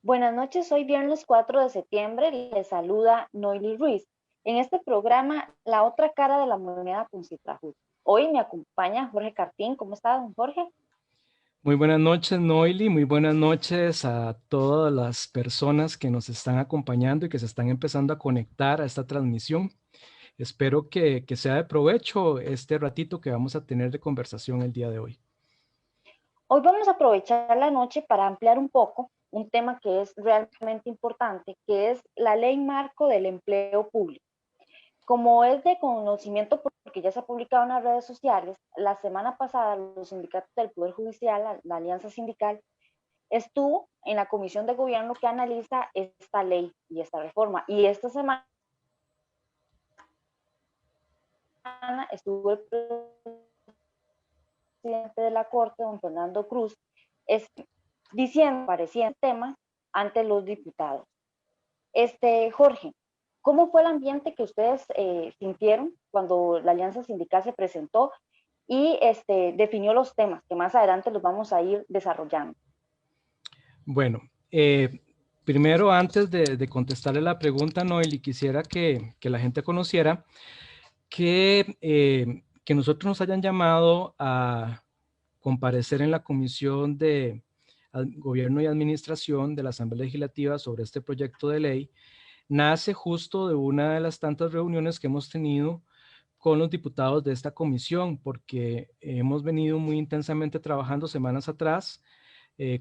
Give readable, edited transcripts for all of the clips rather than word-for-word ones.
Buenas noches, hoy viernes 4 de septiembre, les saluda Noily Ruiz. En este programa, La otra cara de la moneda con Citrajus. Hoy me acompaña Jorge Cartín. ¿Cómo está, don Jorge? Muy buenas noches, Noily. Muy buenas noches a todas las personas que nos están acompañando y que se están empezando a conectar a esta transmisión. Espero que sea de provecho este ratito que vamos a tener de conversación el día de hoy. Hoy vamos a aprovechar la noche para ampliar un poco un tema que es realmente importante, que es la ley marco del empleo público. Como es de conocimiento porque ya se ha publicado en las redes sociales, la semana pasada los sindicatos del Poder Judicial, la Alianza Sindical, estuvo en la comisión de gobierno que analiza esta ley y esta reforma. Y esta semana estuvo el presidente de la Corte, don Fernando Cruz, diciendo, pareciendo temas ante los diputados. Jorge, ¿cómo fue el ambiente que ustedes sintieron cuando la Alianza Sindical se presentó y definió los temas que más adelante los vamos a ir desarrollando? Bueno, primero antes de contestarle la pregunta, Noely, quisiera que la gente conociera que nosotros nos hayan llamado a comparecer en la Comisión de Gobierno y Administración de la Asamblea Legislativa sobre este proyecto de ley, nace justo de una de las tantas reuniones que hemos tenido con los diputados de esta comisión, porque hemos venido muy intensamente trabajando semanas atrás,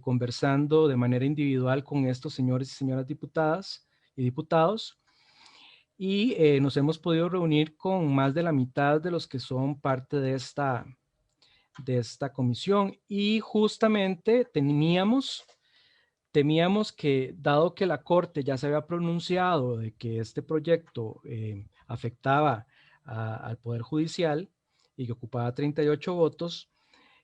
conversando de manera individual con estos señores y señoras diputadas y diputados, y nos hemos podido reunir con más de la mitad de los que son parte de esta comisión, y justamente temíamos que, dado que la Corte ya se había pronunciado de que este proyecto afectaba al Poder Judicial y que ocupaba 38 votos,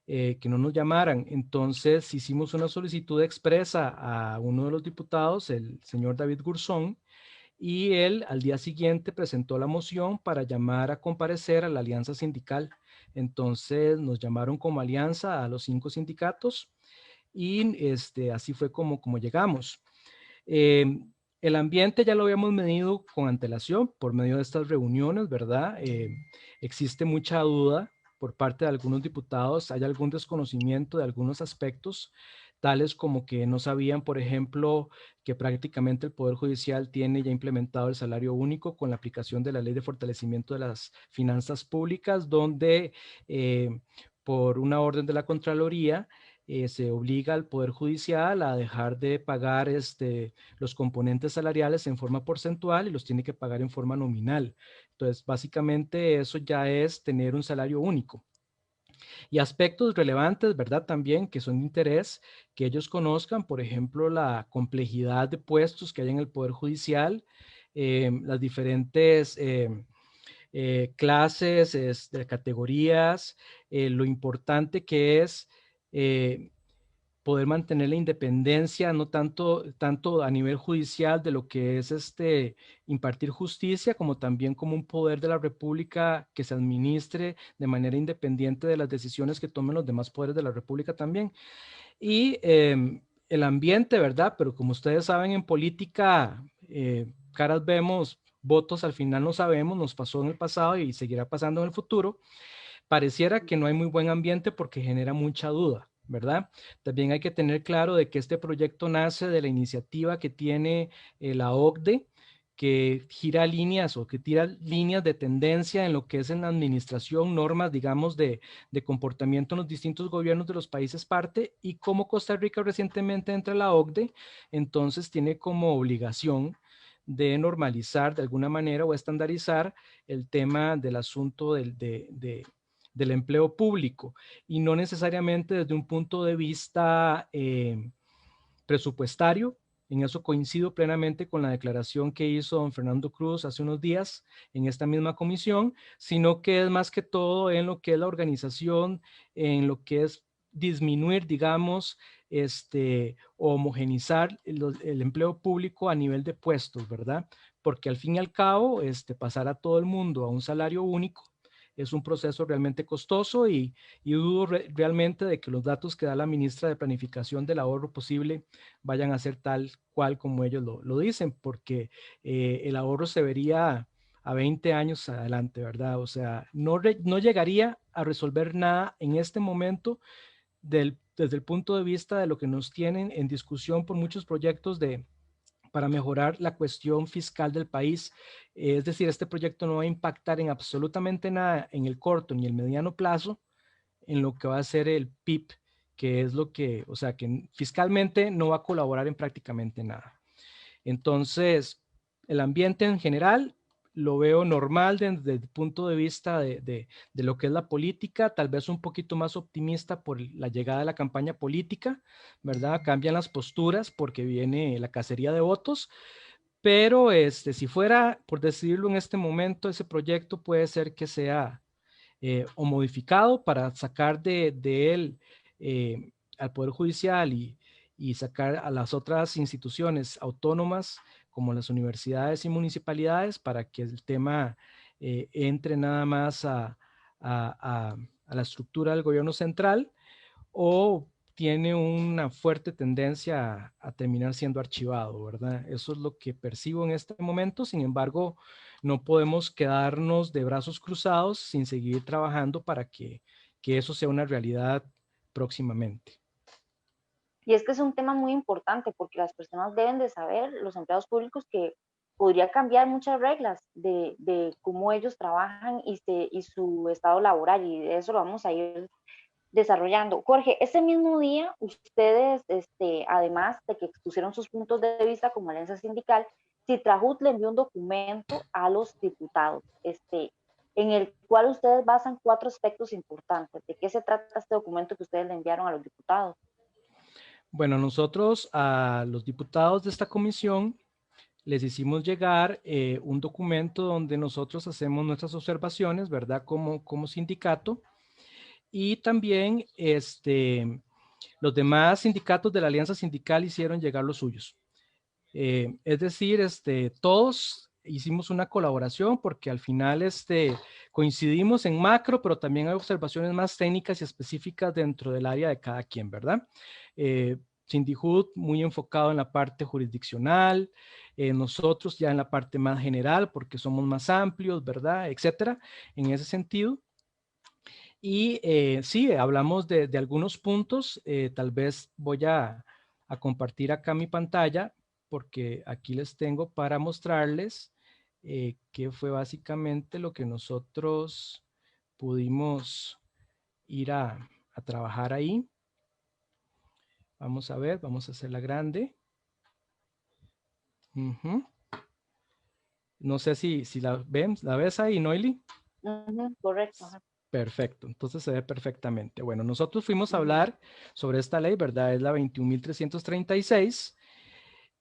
que no nos llamaran. Entonces hicimos una solicitud expresa a uno de los diputados, el señor David Gurzón, y él al día siguiente presentó la moción para llamar a comparecer a la alianza sindical. Entonces nos llamaron como alianza a los 5 sindicatos y así fue como llegamos. Eh, el ambiente ya lo habíamos medido con antelación por medio de estas reuniones, ¿verdad? Existe mucha duda por parte de algunos diputados, hay algún desconocimiento de algunos aspectos, tales como que no sabían, por ejemplo, que prácticamente el Poder Judicial tiene ya implementado el salario único con la aplicación de la Ley de Fortalecimiento de las Finanzas Públicas, donde por una orden de la Contraloría se obliga al Poder Judicial a dejar de pagar los componentes salariales en forma porcentual y los tiene que pagar en forma nominal. Entonces, básicamente eso ya es tener un salario único. Y aspectos relevantes, ¿verdad? También que son de interés que ellos conozcan, por ejemplo, la complejidad de puestos que hay en el Poder Judicial, las diferentes clases, categorías, lo importante que es poder mantener la independencia, no tanto a nivel judicial de lo que es impartir justicia, como también como un poder de la República que se administre de manera independiente de las decisiones que tomen los demás poderes de la República también. Y el ambiente, ¿verdad? Pero como ustedes saben, en política, caras vemos, votos al final no sabemos, nos pasó en el pasado y seguirá pasando en el futuro. Pareciera que no hay muy buen ambiente porque genera mucha duda, ¿verdad? También hay que tener claro de que este proyecto nace de la iniciativa que tiene la OCDE, que gira líneas o que tira líneas de tendencia en lo que es en la administración, normas, digamos, de comportamiento en los distintos gobiernos de los países parte, y como Costa Rica recientemente entra a la OCDE, entonces tiene como obligación de normalizar de alguna manera o estandarizar el tema del asunto del empleo público, y no necesariamente desde un punto de vista presupuestario. En eso coincido plenamente con la declaración que hizo don Fernando Cruz hace unos días en esta misma comisión, sino que es más que todo en lo que es la organización, en lo que es disminuir, digamos, homogenizar el empleo público a nivel de puestos, ¿verdad? Porque al fin y al cabo, pasar a todo el mundo a un salario único es un proceso realmente costoso y dudo realmente de que los datos que da la ministra de Planificación del ahorro posible vayan a ser tal cual como ellos lo dicen, porque el ahorro se vería a 20 años adelante, ¿verdad? O sea, no llegaría a resolver nada en este momento desde el punto de vista de lo que nos tienen en discusión por muchos proyectos para mejorar la cuestión fiscal del país. Es decir, este proyecto no va a impactar en absolutamente nada en el corto ni el mediano plazo en lo que va a ser el PIB, que es lo que, o sea, que fiscalmente no va a colaborar en prácticamente nada. Entonces, el ambiente en general lo veo normal desde el punto de vista de lo que es la política, tal vez un poquito más optimista por la llegada de la campaña política, ¿verdad? Cambian las posturas porque viene la cacería de votos, pero si fuera, por decidirlo en este momento, ese proyecto puede ser que sea o modificado para sacar de él al Poder Judicial y sacar a las otras instituciones autónomas como las universidades y municipalidades para que el tema entre nada más a la estructura del gobierno central, o tiene una fuerte tendencia a terminar siendo archivado, ¿verdad? Eso es lo que percibo en este momento. Sin embargo, no podemos quedarnos de brazos cruzados sin seguir trabajando para que eso sea una realidad próximamente. Y es que es un tema muy importante porque las personas deben de saber, los empleados públicos, que podría cambiar muchas reglas de cómo ellos trabajan y su estado laboral, y de eso lo vamos a ir desarrollando. Jorge, ese mismo día, ustedes, además de que expusieron sus puntos de vista como alianza sindical, Citrajut le envió un documento a los diputados, en el cual ustedes basan 4 aspectos importantes. ¿De qué se trata este documento que ustedes le enviaron a los diputados? Bueno, nosotros a los diputados de esta comisión les hicimos llegar un documento donde nosotros hacemos nuestras observaciones, ¿verdad? Como sindicato. Y también los demás sindicatos de la Alianza Sindical hicieron llegar los suyos. Es decir, todos hicimos una colaboración porque al final coincidimos en macro, pero también hay observaciones más técnicas y específicas dentro del área de cada quien, ¿verdad? Sindijut muy enfocado en la parte jurisdiccional, nosotros ya en la parte más general porque somos más amplios, ¿verdad? Etcétera, en ese sentido. Y sí, hablamos de algunos puntos. Tal vez voy a compartir acá mi pantalla porque aquí les tengo para mostrarles qué fue básicamente lo que nosotros pudimos ir a trabajar ahí. Vamos a ver, vamos a hacerla grande. No sé si la ves ahí, Noily. Correcto. Ajá. Perfecto, entonces se ve perfectamente. Bueno, nosotros fuimos a hablar sobre esta ley, ¿verdad? Es la 21.336.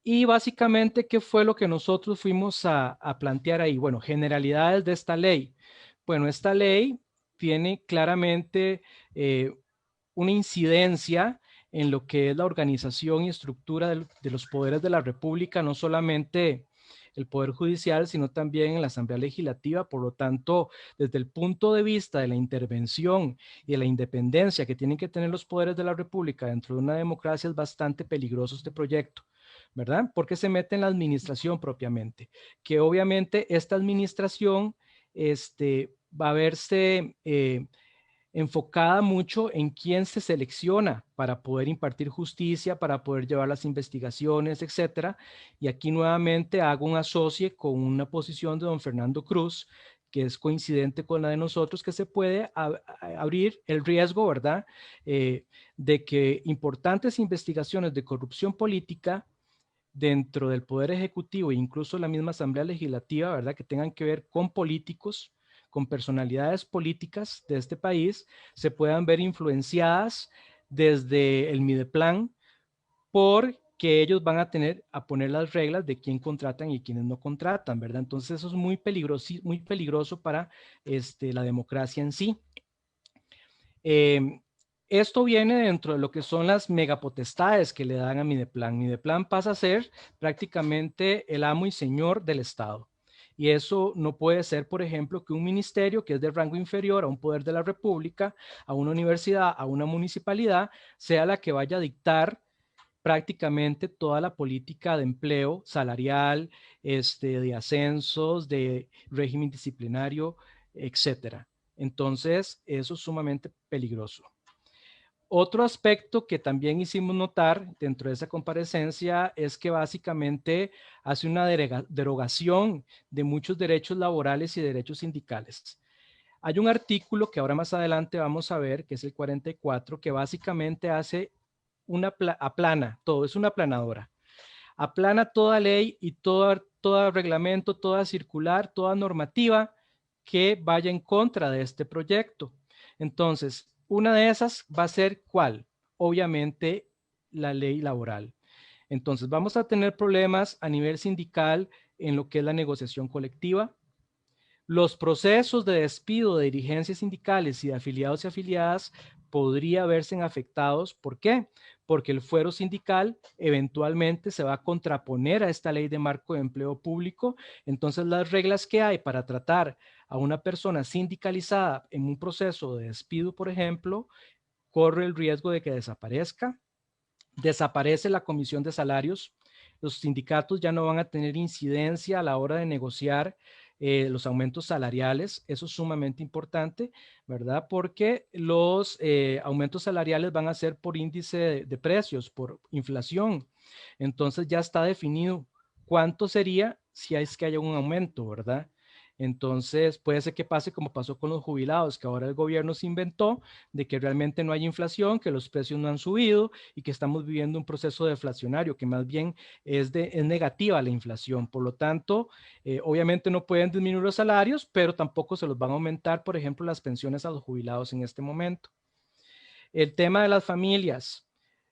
Y básicamente, ¿qué fue lo que nosotros fuimos a plantear ahí? Bueno, generalidades de esta ley. Bueno, esta ley tiene claramente una incidencia en lo que es la organización y estructura de los poderes de la República, no solamente el Poder Judicial, sino también en la Asamblea Legislativa. Por lo tanto, desde el punto de vista de la intervención y de la independencia que tienen que tener los poderes de la República dentro de una democracia, es bastante peligroso este proyecto, ¿verdad? Porque se mete en la administración propiamente, que obviamente esta administración va a verse enfocada mucho en quién se selecciona para poder impartir justicia, para poder llevar las investigaciones, etcétera. Y aquí nuevamente hago un asocie con una posición de don Fernando Cruz, que es coincidente con la de nosotros, que se puede abrir el riesgo, ¿verdad?, de que importantes investigaciones de corrupción política dentro del Poder Ejecutivo e incluso la misma Asamblea Legislativa, ¿verdad?, que tengan que ver con políticos, con personalidades políticas de este país, se puedan ver influenciadas desde el Mideplan porque ellos van a poner las reglas de quién contratan y quiénes no contratan, ¿verdad? Entonces eso es muy peligroso para la democracia en sí. Esto viene dentro de lo que son las megapotestades que le dan a Mideplan. Mideplan pasa a ser prácticamente el amo y señor del Estado. Y eso no puede ser, por ejemplo, que un ministerio que es de rango inferior a un poder de la República, a una universidad, a una municipalidad, sea la que vaya a dictar prácticamente toda la política de empleo salarial, de ascensos, de régimen disciplinario, etcétera. Entonces, eso es sumamente peligroso. Otro aspecto que también hicimos notar dentro de esa comparecencia es que básicamente hace una derogación de muchos derechos laborales y derechos sindicales. Hay un artículo que ahora más adelante vamos a ver, que es el 44, que básicamente hace aplana todo, es una aplanadora. Aplana toda ley y todo reglamento, toda circular, toda normativa que vaya en contra de este proyecto. Entonces, una de esas va a ser ¿cuál? Obviamente la ley laboral. Entonces, vamos a tener problemas a nivel sindical en lo que es la negociación colectiva. Los procesos de despido de dirigencias sindicales y de afiliados y afiliadas podría verse afectados. ¿Por qué? Porque el fuero sindical eventualmente se va a contraponer a esta ley de marco de empleo público. Entonces, las reglas que hay para tratar a una persona sindicalizada en un proceso de despido, por ejemplo, corre el riesgo de que desaparezca. Desaparece la comisión de salarios. Los sindicatos ya no van a tener incidencia a la hora de negociar los aumentos salariales. Eso es sumamente importante, ¿verdad? Porque los aumentos salariales van a ser por índice de precios, por inflación. Entonces ya está definido cuánto sería si es que haya un aumento, ¿verdad? Entonces puede ser que pase como pasó con los jubilados, que ahora el gobierno se inventó de que realmente no hay inflación, que los precios no han subido y que estamos viviendo un proceso deflacionario, que más bien es negativa la inflación. Por lo tanto, obviamente no pueden disminuir los salarios, pero tampoco se los van a aumentar, por ejemplo, las pensiones a los jubilados en este momento. El tema de las familias,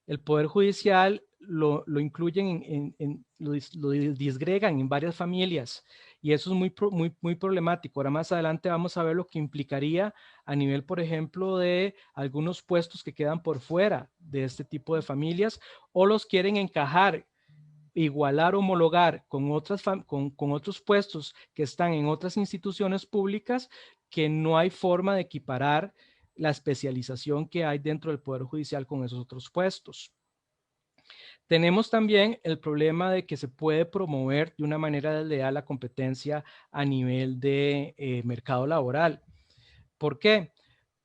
el Poder Judicial lo incluyen, lo disgregan en varias familias y eso es muy problemático. Ahora más adelante vamos a ver lo que implicaría a nivel, por ejemplo, de algunos puestos que quedan por fuera de este tipo de familias o los quieren encajar, igualar, homologar con otros puestos que están en otras instituciones públicas que no hay forma de equiparar la especialización que hay dentro del Poder Judicial con esos otros puestos. Tenemos también el problema de que se puede promover de una manera desleal la competencia a nivel de mercado laboral. ¿Por qué?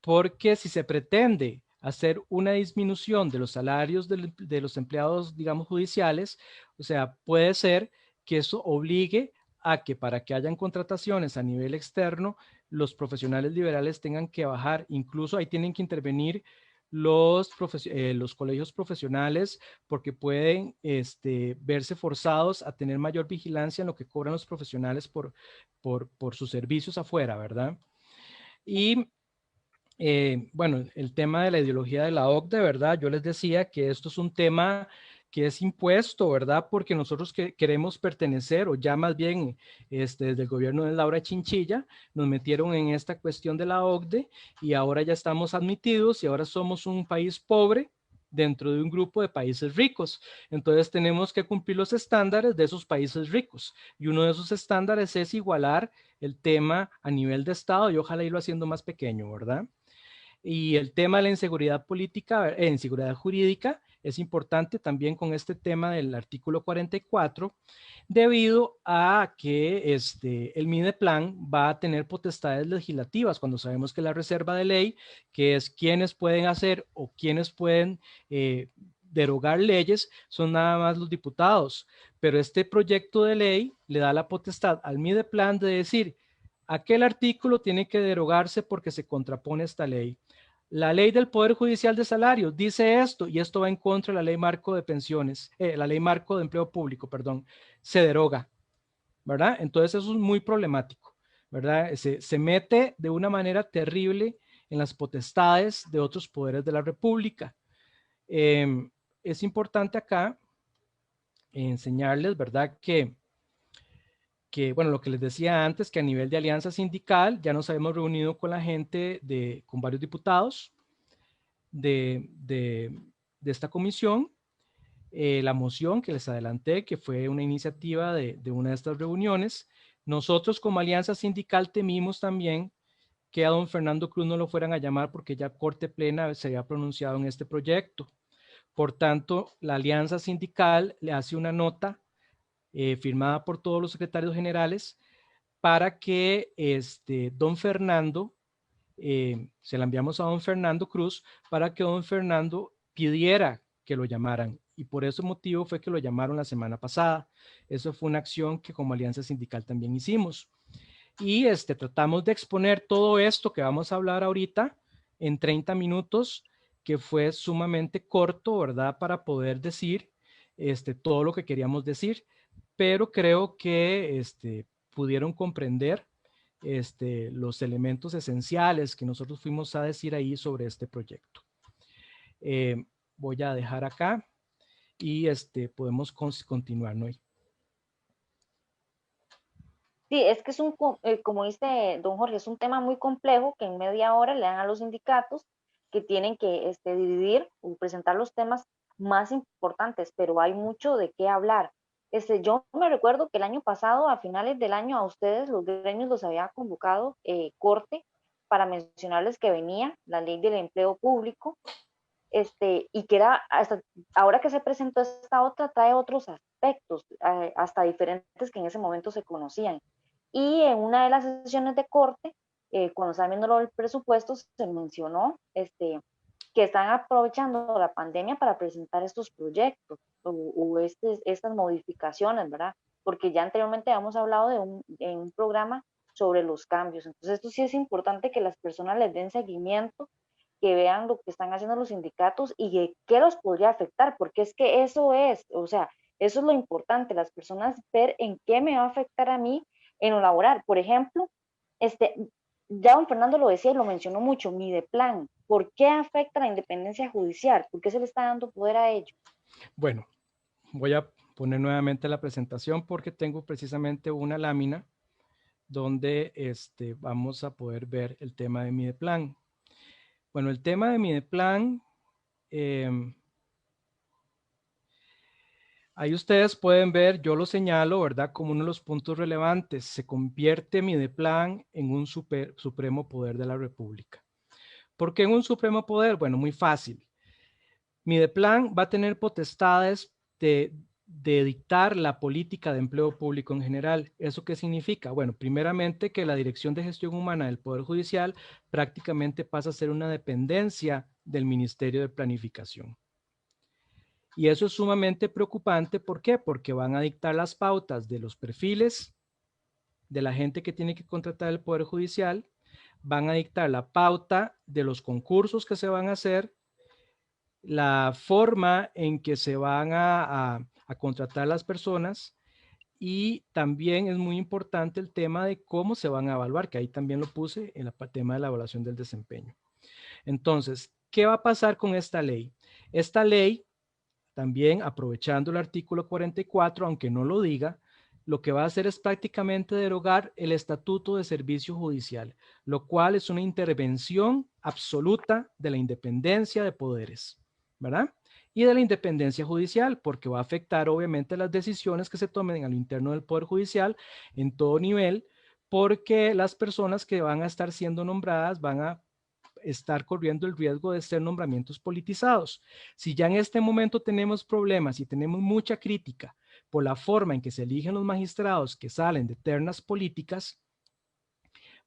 Porque si se pretende hacer una disminución de los salarios de los empleados, digamos, judiciales, o sea, puede ser que eso obligue a que para que hayan contrataciones a nivel externo, los profesionales liberales tengan que bajar, incluso ahí tienen que intervenir los colegios profesionales porque pueden verse forzados a tener mayor vigilancia en lo que cobran los profesionales por sus servicios afuera, ¿verdad? Y bueno, el tema de la ideología de la OCDE, ¿verdad? Yo les decía que esto es un tema que es impuesto, ¿verdad? Porque nosotros queremos pertenecer, o ya más bien desde el gobierno de Laura Chinchilla, nos metieron en esta cuestión de la OCDE y ahora ya estamos admitidos y ahora somos un país pobre dentro de un grupo de países ricos. Entonces tenemos que cumplir los estándares de esos países ricos y uno de esos estándares es igualar el tema a nivel de Estado y ojalá irlo haciendo más pequeño, ¿verdad? Y el tema de la inseguridad política, inseguridad jurídica, es importante también con este tema del artículo 44, debido a que el MIDEPLAN va a tener potestades legislativas cuando sabemos que la reserva de ley, que es quienes pueden hacer o quienes pueden derogar leyes, son nada más los diputados. Pero este proyecto de ley le da la potestad al MIDEPLAN de decir, aquel artículo tiene que derogarse porque se contrapone a esta ley. La ley del Poder Judicial de Salarios dice esto y esto va en contra de la ley marco de pensiones, la ley marco de empleo público, perdón, se deroga, ¿verdad? Entonces eso es muy problemático, ¿verdad? Se mete de una manera terrible en las potestades de otros poderes de la República. Es importante acá enseñarles, ¿verdad? Bueno, lo que les decía antes, que a nivel de alianza sindical ya nos habíamos reunido con la gente, con varios diputados de esta comisión. La moción que les adelanté, que fue una iniciativa de una de estas reuniones, Nosotros como Alianza Sindical temimos también que a don Fernando Cruz no lo fueran a llamar porque ya Corte Plena se había pronunciado en este proyecto. Por tanto, la Alianza Sindical le hace una nota firmada por todos los secretarios generales para que don Fernando, se la enviamos a don Fernando Cruz para que don Fernando pidiera que lo llamaran. Y por ese motivo fue que lo llamaron la semana pasada. Eso fue una acción que como Alianza Sindical también hicimos. Y tratamos de exponer todo esto que vamos a hablar ahorita en 30 minutos, que fue sumamente corto, ¿verdad? Para poder decir todo lo que queríamos decir, pero creo que pudieron comprender los elementos esenciales que nosotros fuimos a decir ahí sobre este proyecto. Voy a dejar acá y podemos continuar, ¿no? Sí, es que es como dice don Jorge, es un tema muy complejo que en media hora le dan a los sindicatos que tienen que dividir o presentar los temas más importantes, pero hay mucho de qué hablar. Yo me recuerdo que el año pasado, a finales del año, a ustedes, los gremios, los había convocado Corte para mencionarles que venía la ley del empleo público, y que era, hasta ahora que se presentó esta otra, trae otros aspectos, hasta diferentes que en ese momento se conocían. Y en una de las sesiones de corte, cuando estaban viendo lo del presupuesto, se mencionó que están aprovechando la pandemia para presentar estos proyectos o estas modificaciones, ¿verdad? Porque ya anteriormente habíamos hablado en un programa sobre los cambios. Entonces, esto sí es importante que las personas les den seguimiento, que vean lo que están haciendo los sindicatos y qué los podría afectar, porque es que eso es, o sea, eso es lo importante, las personas ver en qué me va a afectar a mí en lo laboral. Por ejemplo, este, ya don Fernando lo decía y lo mencionó mucho, Mideplan. ¿Por qué afecta la independencia judicial? ¿Por qué se le está dando poder a ellos? Bueno, voy a poner nuevamente la presentación porque tengo precisamente una lámina donde vamos a poder ver el tema de Mideplan. Bueno, el tema de Mideplan, ahí ustedes pueden ver, yo lo señalo, ¿verdad? Como uno de los puntos relevantes. Se convierte Mideplan en un supremo poder de la República. ¿Por qué en un supremo poder? Bueno, muy fácil. Mideplan va a tener potestades de dictar la política de empleo público en general. ¿Eso qué significa? Bueno, primeramente que la Dirección de Gestión Humana del Poder Judicial prácticamente pasa a ser una dependencia del Ministerio de Planificación. Y eso es sumamente preocupante. ¿Por qué? Porque van a dictar las pautas de los perfiles de la gente que tiene que contratar el Poder Judicial, van a dictar la pauta de los concursos que se van a hacer, la forma en que se van a contratar las personas, y también es muy importante el tema de cómo se van a evaluar, que ahí también lo puse en el tema de la evaluación del desempeño. Entonces, ¿qué va a pasar con esta ley? Esta ley, también aprovechando el artículo 44, aunque no lo diga, lo que va a hacer es prácticamente derogar el Estatuto de Servicio Judicial, lo cual es una intervención absoluta de la independencia de poderes, ¿verdad? Y de la independencia judicial, porque va a afectar obviamente las decisiones que se tomen a lo interno del Poder Judicial en todo nivel, porque las personas que van a estar siendo nombradas van a estar corriendo el riesgo de ser nombramientos politizados. Si ya en este momento tenemos problemas y tenemos mucha crítica por la forma en que se eligen los magistrados que salen de ternas políticas,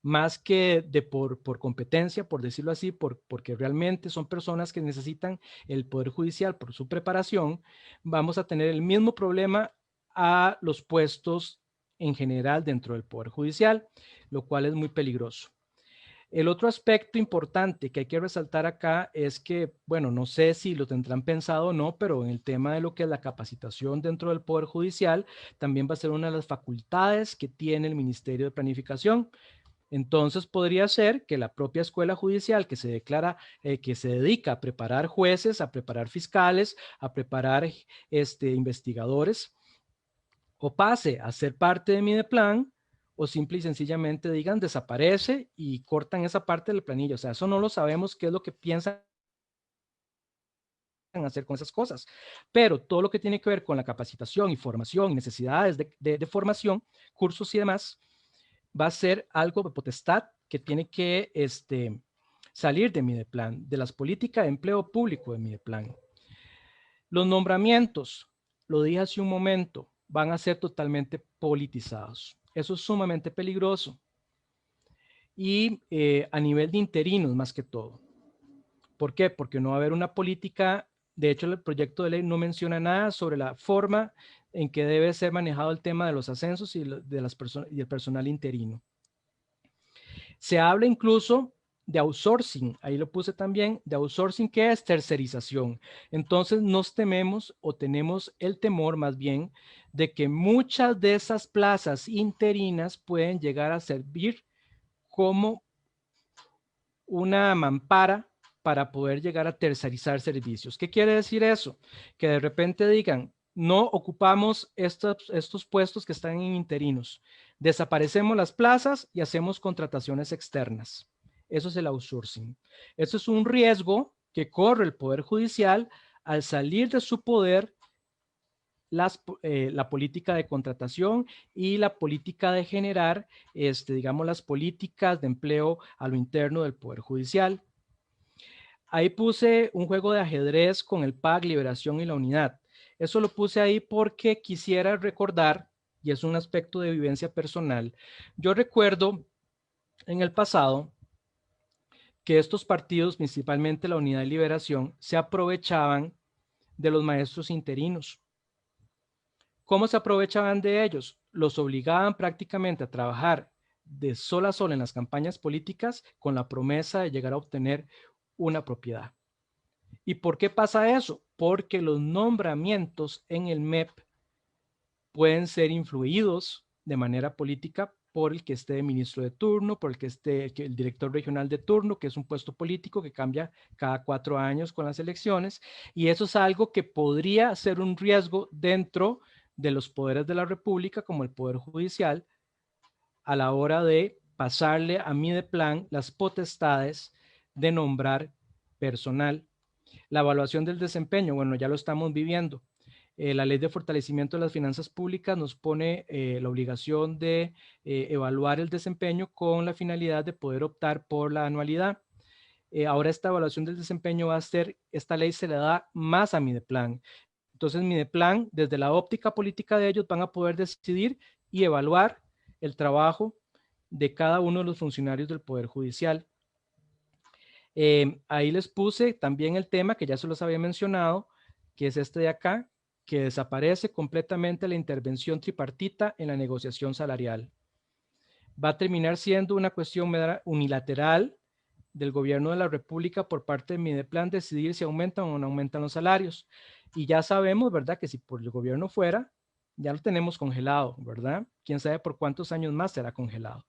más que por competencia, por decirlo así, porque realmente son personas que necesitan el Poder Judicial por su preparación, vamos a tener el mismo problema a los puestos en general dentro del Poder Judicial, lo cual es muy peligroso. El otro aspecto importante que hay que resaltar acá es que, bueno, no sé si lo tendrán pensado o no, pero en el tema de lo que es la capacitación dentro del Poder Judicial, también va a ser una de las facultades que tiene el Ministerio de Planificación. Entonces podría ser que la propia escuela judicial que se declara, que se dedica a preparar jueces, a preparar fiscales, a preparar investigadores, o pase a ser parte de Mideplan, o simple y sencillamente digan desaparece y cortan esa parte del planilla. O sea, eso no lo sabemos qué es lo que piensan hacer con esas cosas. Pero todo lo que tiene que ver con la capacitación y formación, necesidades de formación, cursos y demás, va a ser algo de potestad que tiene que salir de Mideplan, de las políticas de empleo público de Mideplan. Los nombramientos, lo dije hace un momento, van a ser totalmente politizados. Eso es sumamente peligroso. Y a nivel de interinos más que todo. ¿Por qué? Porque no va a haber una política, de hecho el proyecto de ley no menciona nada sobre la forma en que debe ser manejado el tema de los ascensos y del personal interino. Se habla incluso de outsourcing, ahí lo puse también, de outsourcing, que es tercerización. Entonces nos tememos o tenemos el temor más bien de que muchas de esas plazas interinas pueden llegar a servir como una mampara para poder llegar a tercerizar servicios. ¿Qué quiere decir eso? Que de repente digan, no ocupamos estos puestos que están en interinos, desaparecemos las plazas y hacemos contrataciones externas. Eso es el outsourcing. Eso es un riesgo que corre el Poder Judicial al salir de su poder la política de contratación y la política de generar, digamos, las políticas de empleo a lo interno del Poder Judicial. Ahí puse un juego de ajedrez con el PAC, Liberación y la Unidad. Eso lo puse ahí porque quisiera recordar, y es un aspecto de vivencia personal, yo recuerdo en el pasado que estos partidos, principalmente la Unidad y Liberación, se aprovechaban de los maestros interinos. ¿Cómo se aprovechaban de ellos? Los obligaban prácticamente a trabajar de sol a sol en las campañas políticas con la promesa de llegar a obtener una propiedad. ¿Y por qué pasa eso? Porque los nombramientos en el MEP pueden ser influidos de manera política por el que esté de ministro de turno, por el que esté el director regional de turno, que es un puesto político que cambia cada 4 años con las elecciones, y eso es algo que podría ser un riesgo dentro de los poderes de la República, como el Poder Judicial, a la hora de pasarle a Mideplan las potestades de nombrar personal. La evaluación del desempeño, bueno, ya lo estamos viviendo. La ley de fortalecimiento de las finanzas públicas nos pone la obligación de evaluar el desempeño con la finalidad de poder optar por la anualidad. Ahora esta evaluación del desempeño va a ser, esta ley se le da más a Mideplan. Entonces Mideplan, desde la óptica política de ellos, van a poder decidir y evaluar el trabajo de cada uno de los funcionarios del Poder Judicial. Ahí les puse también el tema que ya se los había mencionado, que es este de acá, que desaparece completamente la intervención tripartita en la negociación salarial. Va a terminar siendo una cuestión unilateral del gobierno de la República por parte de Mideplan decidir si aumentan o no aumentan los salarios. Y ya sabemos, ¿verdad?, que si por el gobierno fuera, ya lo tenemos congelado, ¿verdad? Quién sabe por cuántos años más será congelado.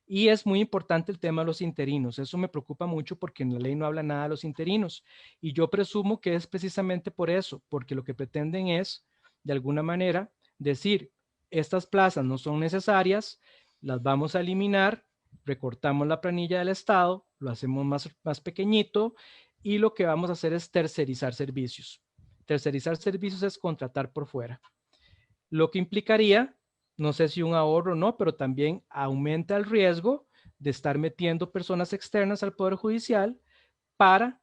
Y es muy importante el tema de los interinos. Eso me preocupa mucho porque en la ley no habla nada de los interinos. Y yo presumo que es precisamente por eso, porque lo que pretenden es, de alguna manera, decir, estas plazas no son necesarias, las vamos a eliminar, recortamos la planilla del Estado, lo hacemos más pequeñito y lo que vamos a hacer es tercerizar servicios. Tercerizar servicios es contratar por fuera. Lo que implicaría, no sé si un ahorro o no, pero también aumenta el riesgo de estar metiendo personas externas al Poder Judicial para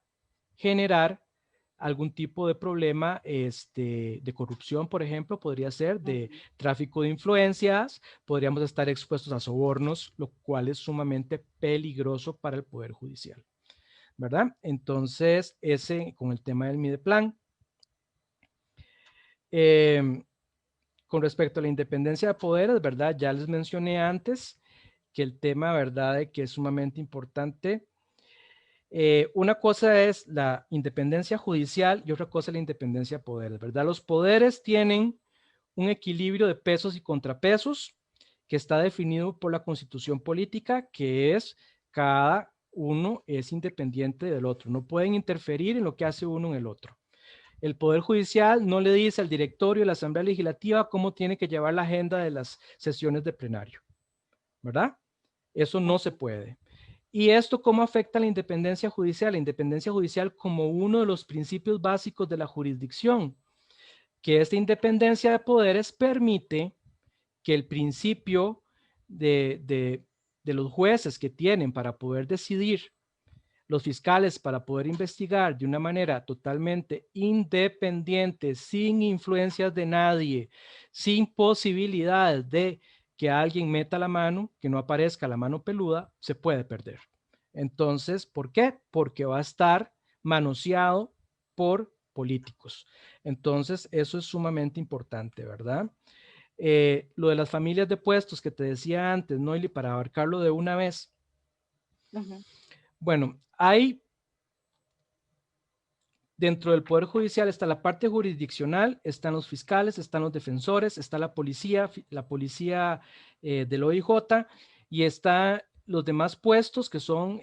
generar algún tipo de problema de corrupción, por ejemplo, podría ser de tráfico de influencias, podríamos estar expuestos a sobornos, lo cual es sumamente peligroso para el Poder Judicial, ¿verdad? Entonces, ese con el tema del Mideplan. Con respecto a la independencia de poderes, ¿verdad? Ya les mencioné antes que el tema, ¿verdad?, de que es sumamente importante. Una cosa es la independencia judicial y otra cosa es la independencia de poderes, ¿verdad? Los poderes tienen un equilibrio de pesos y contrapesos que está definido por la Constitución política, que es cada uno es independiente del otro. No pueden interferir en lo que hace uno en el otro. El Poder Judicial no le dice al directorio de la Asamblea Legislativa cómo tiene que llevar la agenda de las sesiones de plenario, ¿verdad? Eso no se puede. ¿Y esto cómo afecta a la independencia judicial? La independencia judicial como uno de los principios básicos de la jurisdicción, que esta independencia de poderes permite que el principio de los jueces que tienen para poder decidir, los fiscales para poder investigar de una manera totalmente independiente, sin influencias de nadie, sin posibilidades de que alguien meta la mano, que no aparezca la mano peluda, se puede perder. Entonces, ¿por qué? Porque va a estar manoseado por políticos. Entonces, eso es sumamente importante, ¿verdad? Lo de las familias de puestos que te decía antes, Noily, para abarcarlo de una vez. Bueno, hay dentro del Poder Judicial está la parte jurisdiccional, están los fiscales, están los defensores, está la policía del OIJ y está los demás puestos que son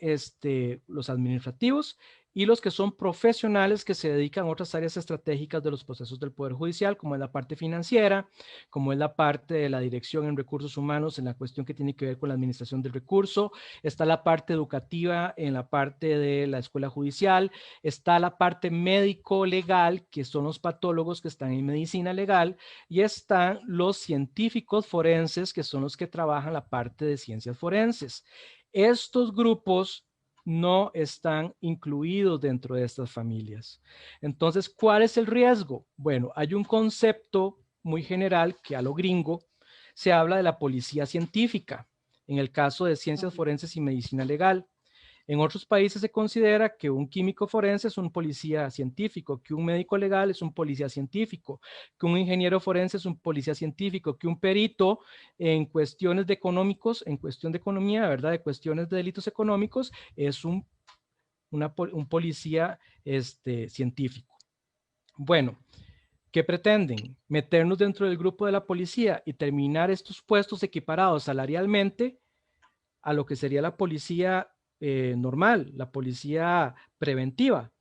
los administrativos y los que son profesionales que se dedican a otras áreas estratégicas de los procesos del Poder Judicial, como es la parte financiera, como es la parte de la dirección en recursos humanos, en la cuestión que tiene que ver con la administración del recurso, está la parte educativa en la parte de la escuela judicial, está la parte médico-legal, que son los patólogos que están en medicina legal, y están los científicos forenses, que son los que trabajan la parte de ciencias forenses. Estos grupos no están incluidos dentro de estas familias. Entonces, ¿cuál es el riesgo? Bueno, hay un concepto muy general que a lo gringo se habla de la policía científica, en el caso de ciencias forenses y medicina legal. En otros países se considera que un químico forense es un policía científico, que un médico legal es un policía científico, que un ingeniero forense es un policía científico, que un perito en cuestiones de económicos, en cuestión de economía, ¿verdad? De cuestiones de delitos económicos, es un policía científico. Bueno, ¿qué pretenden? Meternos dentro del grupo de la policía y terminar estos puestos equiparados salarialmente a lo que sería la policía normal, la policía preventiva,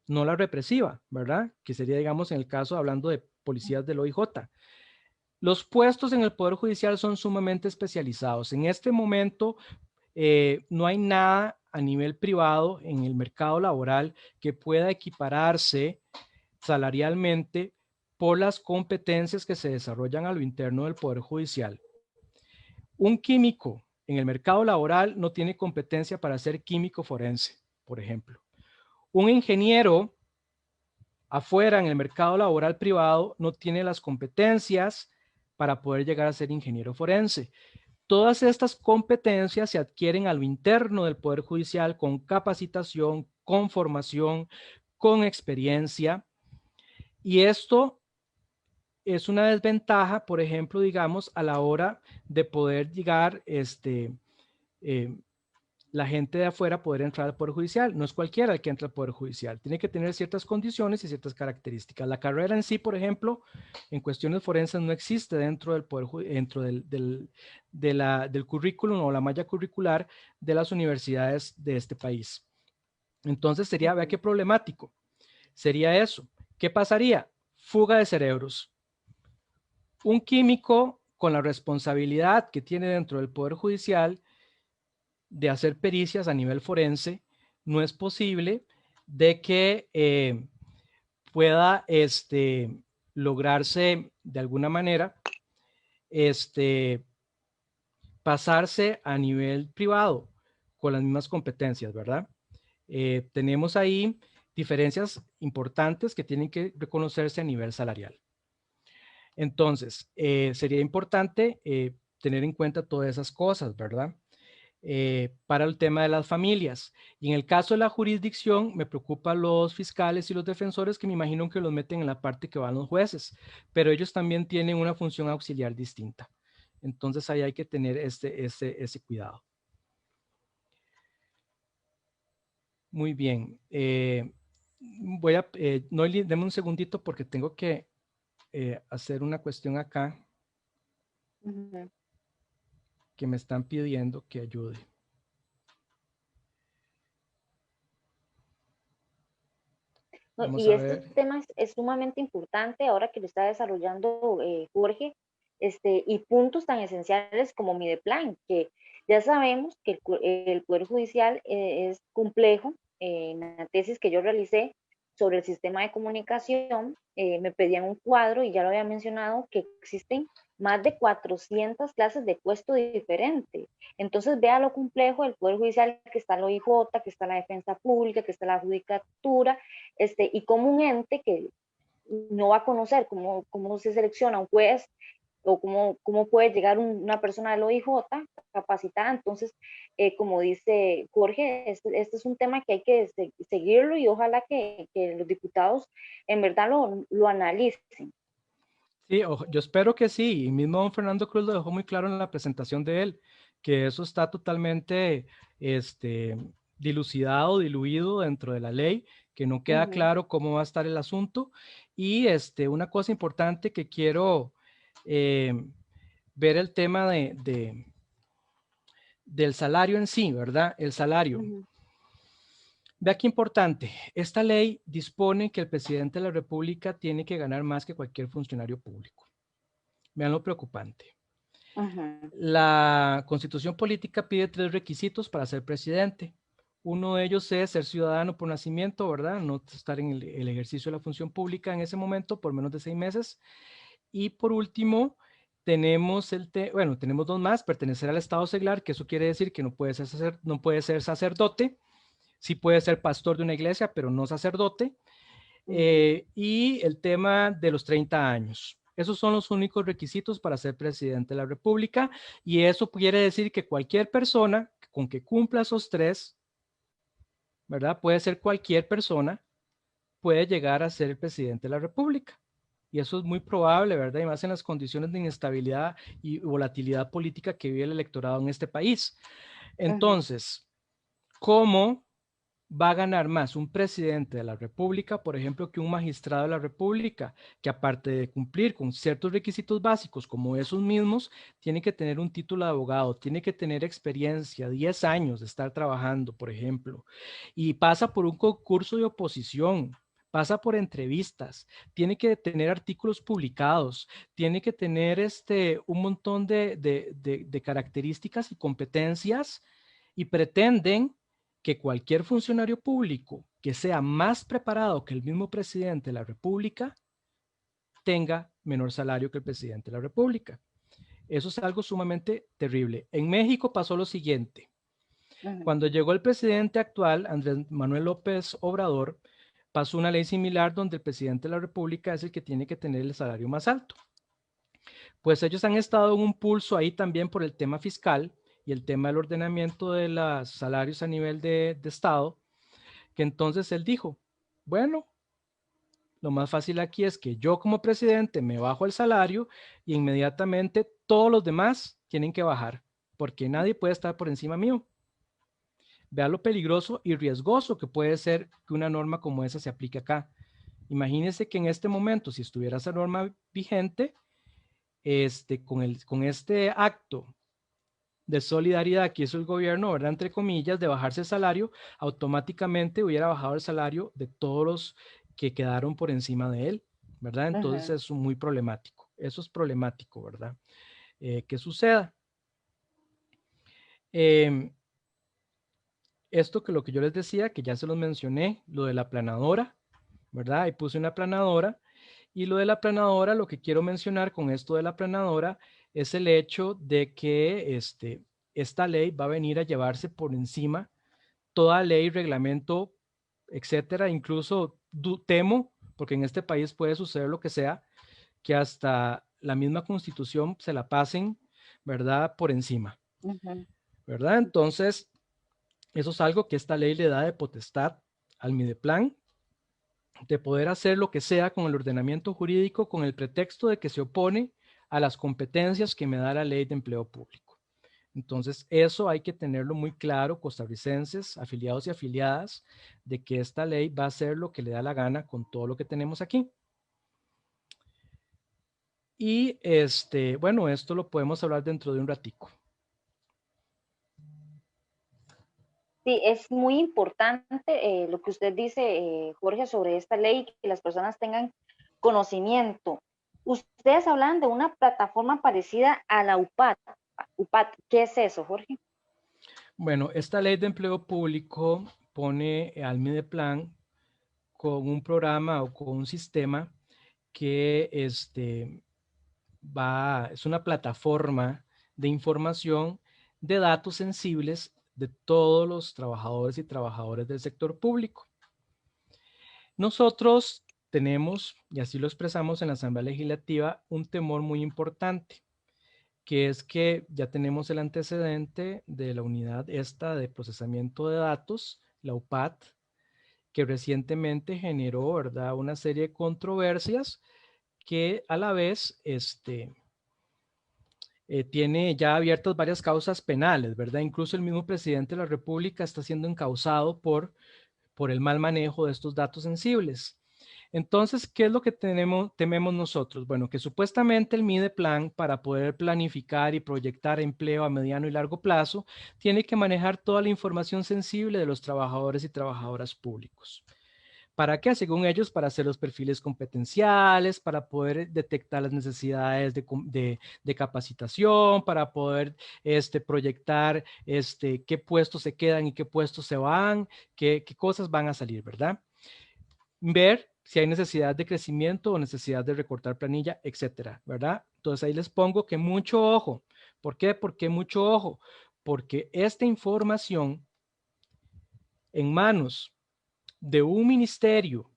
no la represiva, ¿verdad? Que sería, digamos, en el caso hablando de policías del OIJ. Los puestos en el Poder Judicial son sumamente especializados. En este momento no hay nada a nivel privado en el mercado laboral que pueda equipararse salarialmente por las competencias que se desarrollan a lo interno del Poder Judicial. Un químico en el mercado laboral no tiene competencia para ser químico forense, por ejemplo. Un ingeniero afuera en el mercado laboral privado no tiene las competencias para poder llegar a ser ingeniero forense. Todas estas competencias se adquieren a lo interno del Poder Judicial con capacitación, con formación, con experiencia. Y esto es una desventaja, por ejemplo, digamos, a la hora de poder llegar, la gente de afuera poder entrar al Poder Judicial. No es cualquiera el que entra al Poder Judicial. Tiene que tener ciertas condiciones y ciertas características. La carrera en sí, por ejemplo, en cuestiones forenses no existe dentro del Poder, dentro del currículum o la malla curricular de las universidades de este país. Entonces sería, vea qué problemático. Sería eso. ¿Qué pasaría? Fuga de cerebros. Un químico con la responsabilidad que tiene dentro del Poder Judicial de hacer pericias a nivel forense, no es posible de que pueda lograrse de alguna manera pasarse a nivel privado con las mismas competencias, ¿verdad? Tenemos ahí diferencias importantes que tienen que reconocerse a nivel salarial. Entonces, sería importante tener en cuenta todas esas cosas, ¿verdad? Para el tema de las familias. Y en el caso de la jurisdicción, me preocupan los fiscales y los defensores, que me imagino que los meten en la parte que van los jueces, pero ellos también tienen una función auxiliar distinta. Entonces ahí hay que tener ese cuidado. Muy bien. Noely, deme un segundito porque tengo que hacer una cuestión acá que me están pidiendo que ayude. Y este tema es sumamente importante ahora que lo está desarrollando Jorge, y puntos tan esenciales como Mideplan, que ya sabemos que el Poder Judicial es complejo. En la tesis que yo realicé sobre el sistema de comunicación, me pedían un cuadro y ya lo había mencionado, que existen más de 400 clases de puesto diferente. Entonces vea lo complejo del Poder Judicial, que está la OIJ, que está la Defensa Pública, que está la Judicatura, y como un ente que no va a conocer cómo se selecciona un juez o cómo puede llegar una persona del OIJ capacitada. Entonces, como dice Jorge, este es un tema que hay que seguirlo y ojalá que los diputados en verdad lo analicen. Sí, yo espero que sí. Y mismo don Fernando Cruz lo dejó muy claro en la presentación de él, que eso está totalmente este, dilucidado, diluido dentro de la ley, que no queda claro cómo va a estar el asunto. Y una cosa importante que quiero eh, ver el tema del salario en sí, ¿verdad? El salario. Vea qué importante. Esta ley dispone que el presidente de la República tiene que ganar más que cualquier funcionario público. Vean lo preocupante. La Constitución Política pide 3 requisitos para ser presidente. Uno de ellos es ser ciudadano por nacimiento, ¿verdad? No estar en el ejercicio de la función pública en ese momento por menos de 6 meses. Y por último, tenemos tenemos 2 más: pertenecer al Estado seglar, que eso quiere decir que no puede ser sacerdote. Sí puede ser pastor de una iglesia, pero no sacerdote. Y el tema de los 30 años. Esos son los únicos requisitos para ser presidente de la República, y eso quiere decir que cualquier persona con que cumpla esos 3, ¿verdad? Puede ser cualquier persona, puede llegar a ser el presidente de la República. Y eso es muy probable, ¿verdad? Y más en las condiciones de inestabilidad y volatilidad política que vive el electorado en este país. Entonces, ¿cómo va a ganar más un presidente de la República, por ejemplo, que un magistrado de la República, que aparte de cumplir con ciertos requisitos básicos como esos mismos, tiene que tener un título de abogado, tiene que tener experiencia, 10 años de estar trabajando, por ejemplo, y pasa por un concurso de oposición, pasa por entrevistas, tiene que tener artículos publicados, tiene que tener un montón de características y competencias, y pretenden que cualquier funcionario público que sea más preparado que el mismo presidente de la República tenga menor salario que el presidente de la República. Eso es algo sumamente terrible. En México pasó lo siguiente. Cuando llegó el presidente actual, Andrés Manuel López Obrador, pasó una ley similar donde el presidente de la República es el que tiene que tener el salario más alto. Pues ellos han estado en un pulso ahí también por el tema fiscal y el tema del ordenamiento de los salarios a nivel de Estado, que entonces él dijo, bueno, lo más fácil aquí es que yo como presidente me bajo el salario y inmediatamente todos los demás tienen que bajar, porque nadie puede estar por encima mío. Vea lo peligroso y riesgoso que puede ser que una norma como esa se aplique acá. Imagínense que en este momento, si estuviera esa norma vigente, con este acto de solidaridad que hizo el gobierno, ¿verdad? Entre comillas, de bajarse el salario, automáticamente hubiera bajado el salario de todos los que quedaron por encima de él, ¿verdad? Entonces es muy problemático. Eso es problemático, ¿verdad? Que suceda. Esto que lo que yo les decía, que ya se los mencioné, lo de la planadora, ¿verdad? Ahí puse una planadora. Y lo de la planadora, lo que quiero mencionar con esto de la planadora es el hecho de que esta ley va a venir a llevarse por encima toda ley, reglamento, etcétera. Incluso temo, porque en este país puede suceder lo que sea, que hasta la misma Constitución se la pasen, ¿verdad? Por encima, ¿verdad? Entonces, eso es algo que esta ley le da de potestad al Mideplan, de poder hacer lo que sea con el ordenamiento jurídico con el pretexto de que se opone a las competencias que me da la ley de empleo público. Entonces, eso hay que tenerlo muy claro, costarricenses, afiliados y afiliadas, de que esta ley va a hacer lo que le da la gana con todo lo que tenemos aquí. Y bueno, esto lo podemos hablar dentro de un ratico. Sí, es muy importante lo que usted dice, Jorge, sobre esta ley, que las personas tengan conocimiento. Ustedes hablan de una plataforma parecida a la UPAT. UPAT, ¿qué es eso, Jorge? Bueno, esta ley de empleo público pone al Mideplan con un programa o con un sistema que es una plataforma de información de datos sensibles de todos los trabajadores y trabajadoras del sector público. Nosotros tenemos, y así lo expresamos en la Asamblea Legislativa, un temor muy importante, que es que ya tenemos el antecedente de la unidad esta de procesamiento de datos, la UPAT, que recientemente generó, ¿verdad?, una serie de controversias que a la vez tiene ya abiertas varias causas penales, ¿verdad? Incluso el mismo presidente de la República está siendo encausado por el mal manejo de estos datos sensibles. Entonces, ¿qué es lo que tememos nosotros? Bueno, que supuestamente el Mideplan, para poder planificar y proyectar empleo a mediano y largo plazo, tiene que manejar toda la información sensible de los trabajadores y trabajadoras públicos. ¿Para qué? Según ellos, para hacer los perfiles competenciales, para poder detectar las necesidades de capacitación, para poder proyectar qué puestos se quedan y qué puestos se van, qué cosas van a salir, ¿verdad? Ver si hay necesidad de crecimiento o necesidad de recortar planilla, etcétera, ¿verdad? Entonces ahí les pongo que mucho ojo. ¿Por qué? Porque mucho ojo. Porque esta información en manos de un ministerio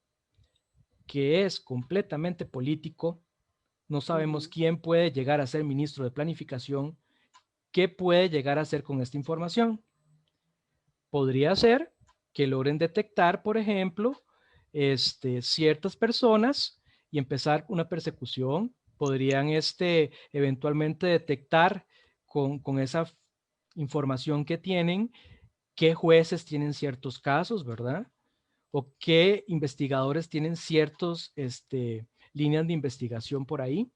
que es completamente político, no sabemos quién puede llegar a ser ministro de planificación, qué puede llegar a hacer con esta información. Podría ser que logren detectar, por ejemplo, ciertas personas y empezar una persecución. Podrían eventualmente detectar con esa información que tienen qué jueces tienen ciertos casos, ¿verdad? O qué investigadores tienen ciertos líneas de investigación por ahí.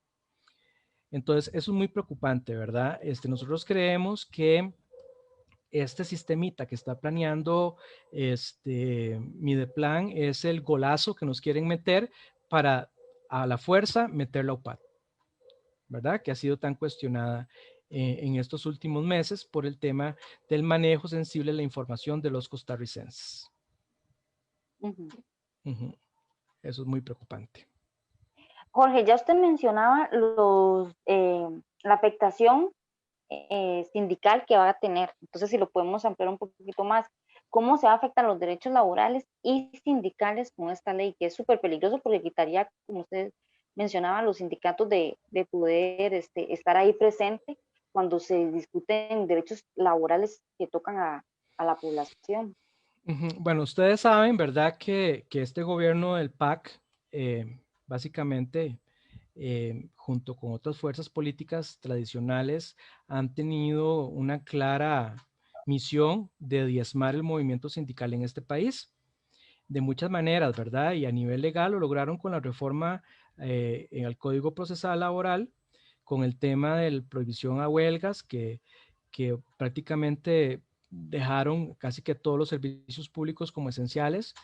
Entonces, eso es muy preocupante, ¿verdad? Nosotros creemos que este sistemita que está planeando Mideplan es el golazo que nos quieren meter para a la fuerza meter la UPAD, ¿verdad? Que ha sido tan cuestionada en estos últimos meses por el tema del manejo sensible de la información de los costarricenses. Eso es muy preocupante. Jorge, ya usted mencionaba la afectación sindical que va a tener. Entonces, si lo podemos ampliar un poquito más, ¿cómo se afectan los derechos laborales y sindicales con esta ley? Que es súper peligroso porque quitaría, como usted mencionaba, los sindicatos de poder estar ahí presente cuando se discuten derechos laborales que tocan a la población. Bueno, ustedes saben, ¿verdad? Que este gobierno del PAC, básicamente, junto con otras fuerzas políticas tradicionales, han tenido una clara misión de diezmar el movimiento sindical en este país, de muchas maneras, ¿verdad? Y a nivel legal lo lograron con la reforma en el Código Procesal Laboral, con el tema de la prohibición a huelgas, que prácticamente dejaron casi que todos los servicios públicos como esenciales,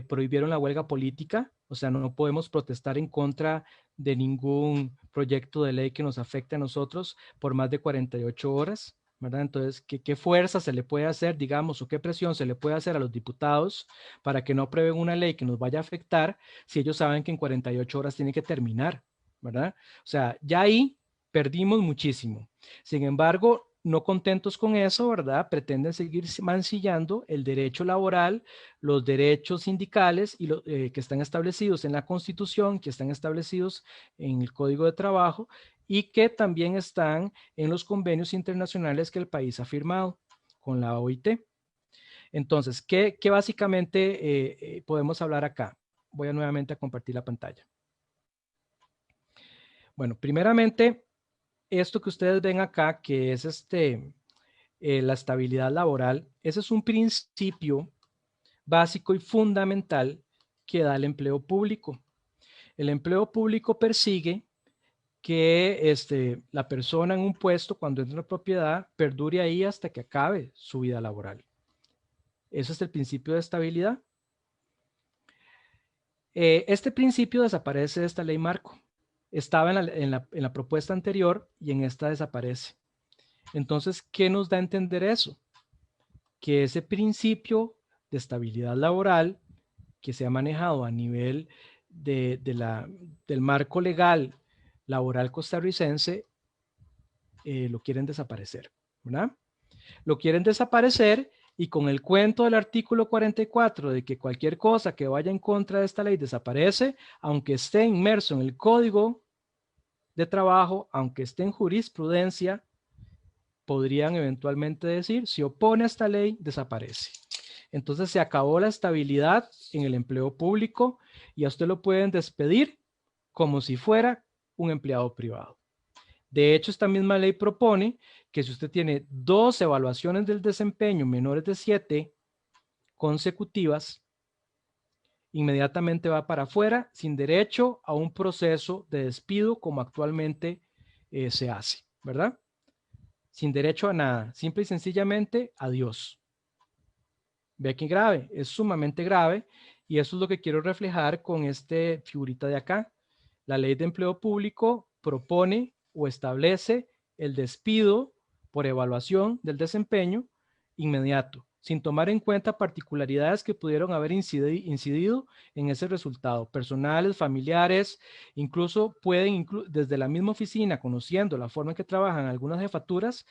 prohibieron la huelga política, o sea, no podemos protestar en contra de ningún proyecto de ley que nos afecte a nosotros por más de 48 horas, ¿verdad? Entonces, ¿qué fuerza se le puede hacer, digamos, o qué presión se le puede hacer a los diputados para que no aprueben una ley que nos vaya a afectar si ellos saben que en 48 horas tiene que terminar, ¿verdad? O sea, ya ahí perdimos muchísimo. Sin embargo, no contentos con eso, ¿verdad? Pretenden seguir mancillando el derecho laboral, los derechos sindicales y que están establecidos en la Constitución, que están establecidos en el Código de Trabajo y que también están en los convenios internacionales que el país ha firmado con la OIT. Entonces, ¿qué básicamente podemos hablar acá? Voy nuevamente a compartir la pantalla. Bueno, primeramente, esto que ustedes ven acá, que es la estabilidad laboral, ese es un principio básico y fundamental que da el empleo público. El empleo público persigue que la persona en un puesto, cuando entra en la propiedad, perdure ahí hasta que acabe su vida laboral. Ese es el principio de estabilidad. Este principio desaparece de esta ley marco. Estaba en la propuesta anterior y en esta desaparece. Entonces, ¿qué nos da a entender eso? Que ese principio de estabilidad laboral que se ha manejado a nivel del marco legal laboral costarricense lo quieren desaparecer, ¿verdad? Lo quieren desaparecer y con el cuento del artículo 44 de que cualquier cosa que vaya en contra de esta ley desaparece, aunque esté inmerso en el Código de Trabajo, aunque esté en jurisprudencia, podrían eventualmente decir, si opone a esta ley, desaparece. Entonces se acabó la estabilidad en el empleo público y a usted lo pueden despedir como si fuera un empleado privado. De hecho, esta misma ley propone que si usted tiene 2 evaluaciones del desempeño menores de 7 consecutivas, inmediatamente va para afuera sin derecho a un proceso de despido como actualmente se hace, ¿verdad? Sin derecho a nada, simple y sencillamente adiós. Ve qué grave, es sumamente grave y eso es lo que quiero reflejar con este figurita de acá. La ley de empleo público propone o establece el despido por evaluación del desempeño inmediato, sin tomar en cuenta particularidades que pudieron haber incidido en ese resultado, personales, familiares, incluso pueden, desde la misma oficina, conociendo la forma en que trabajan algunas jefaturas,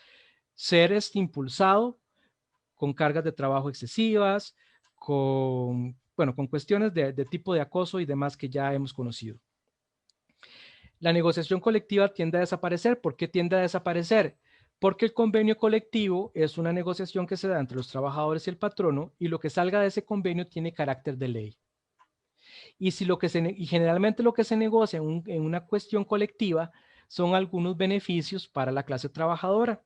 ser impulsado con cargas de trabajo excesivas, bueno, con cuestiones de tipo de acoso y demás que ya hemos conocido. La negociación colectiva tiende a desaparecer. ¿Por qué tiende a desaparecer? Porque el convenio colectivo es una negociación que se da entre los trabajadores y el patrono y lo que salga de ese convenio tiene carácter de ley. Y, generalmente lo que se negocia en una cuestión colectiva son algunos beneficios para la clase trabajadora.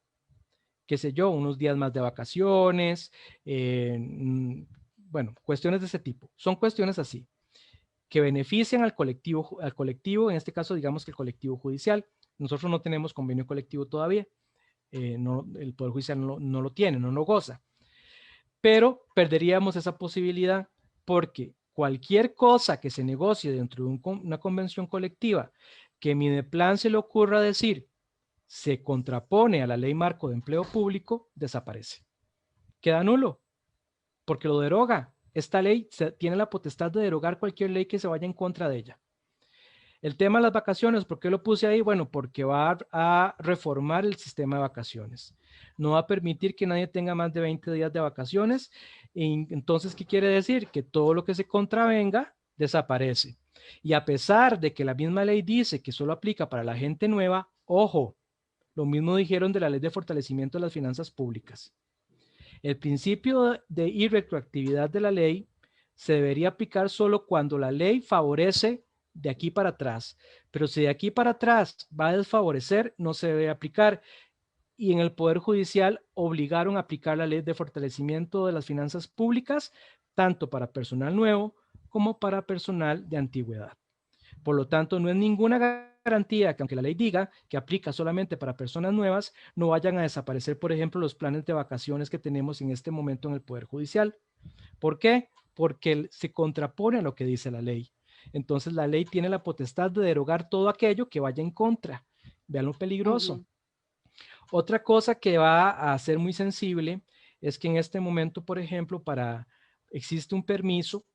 Qué sé yo, unos días más de vacaciones, bueno, cuestiones de ese tipo. Son cuestiones así, que benefician al colectivo, en este caso digamos que el colectivo judicial. Nosotros no tenemos convenio colectivo todavía, el Poder Judicial no lo tiene, no lo goza. Pero perderíamos esa posibilidad porque cualquier cosa que se negocie dentro de una convención colectiva que Mideplan se le ocurra decir se contrapone a la ley marco de empleo público, desaparece. Queda nulo, porque lo deroga. Esta ley tiene la potestad de derogar cualquier ley que se vaya en contra de ella. El tema de las vacaciones, ¿por qué lo puse ahí? Bueno, porque va a reformar el sistema de vacaciones. No va a permitir que nadie tenga más de 20 días de vacaciones. Y entonces, ¿qué quiere decir? Que todo lo que se contravenga desaparece. Y a pesar de que la misma ley dice que solo aplica para la gente nueva, ojo, lo mismo dijeron de la Ley de Fortalecimiento de las Finanzas Públicas. El principio de irretroactividad de la ley se debería aplicar solo cuando la ley favorece de aquí para atrás. Pero si de aquí para atrás va a desfavorecer, no se debe aplicar. Y en el Poder Judicial obligaron a aplicar la Ley de Fortalecimiento de las Finanzas Públicas, tanto para personal nuevo como para personal de antigüedad. Por lo tanto, no es ninguna garantía que aunque la ley diga que aplica solamente para personas nuevas, no vayan a desaparecer, por ejemplo, los planes de vacaciones que tenemos en este momento en el Poder Judicial. ¿Por qué? Porque se contrapone a lo que dice la ley. Entonces, la ley tiene la potestad de derogar todo aquello que vaya en contra. Vean lo peligroso. Otra cosa que va a ser muy sensible es que en este momento, por ejemplo, existe un permiso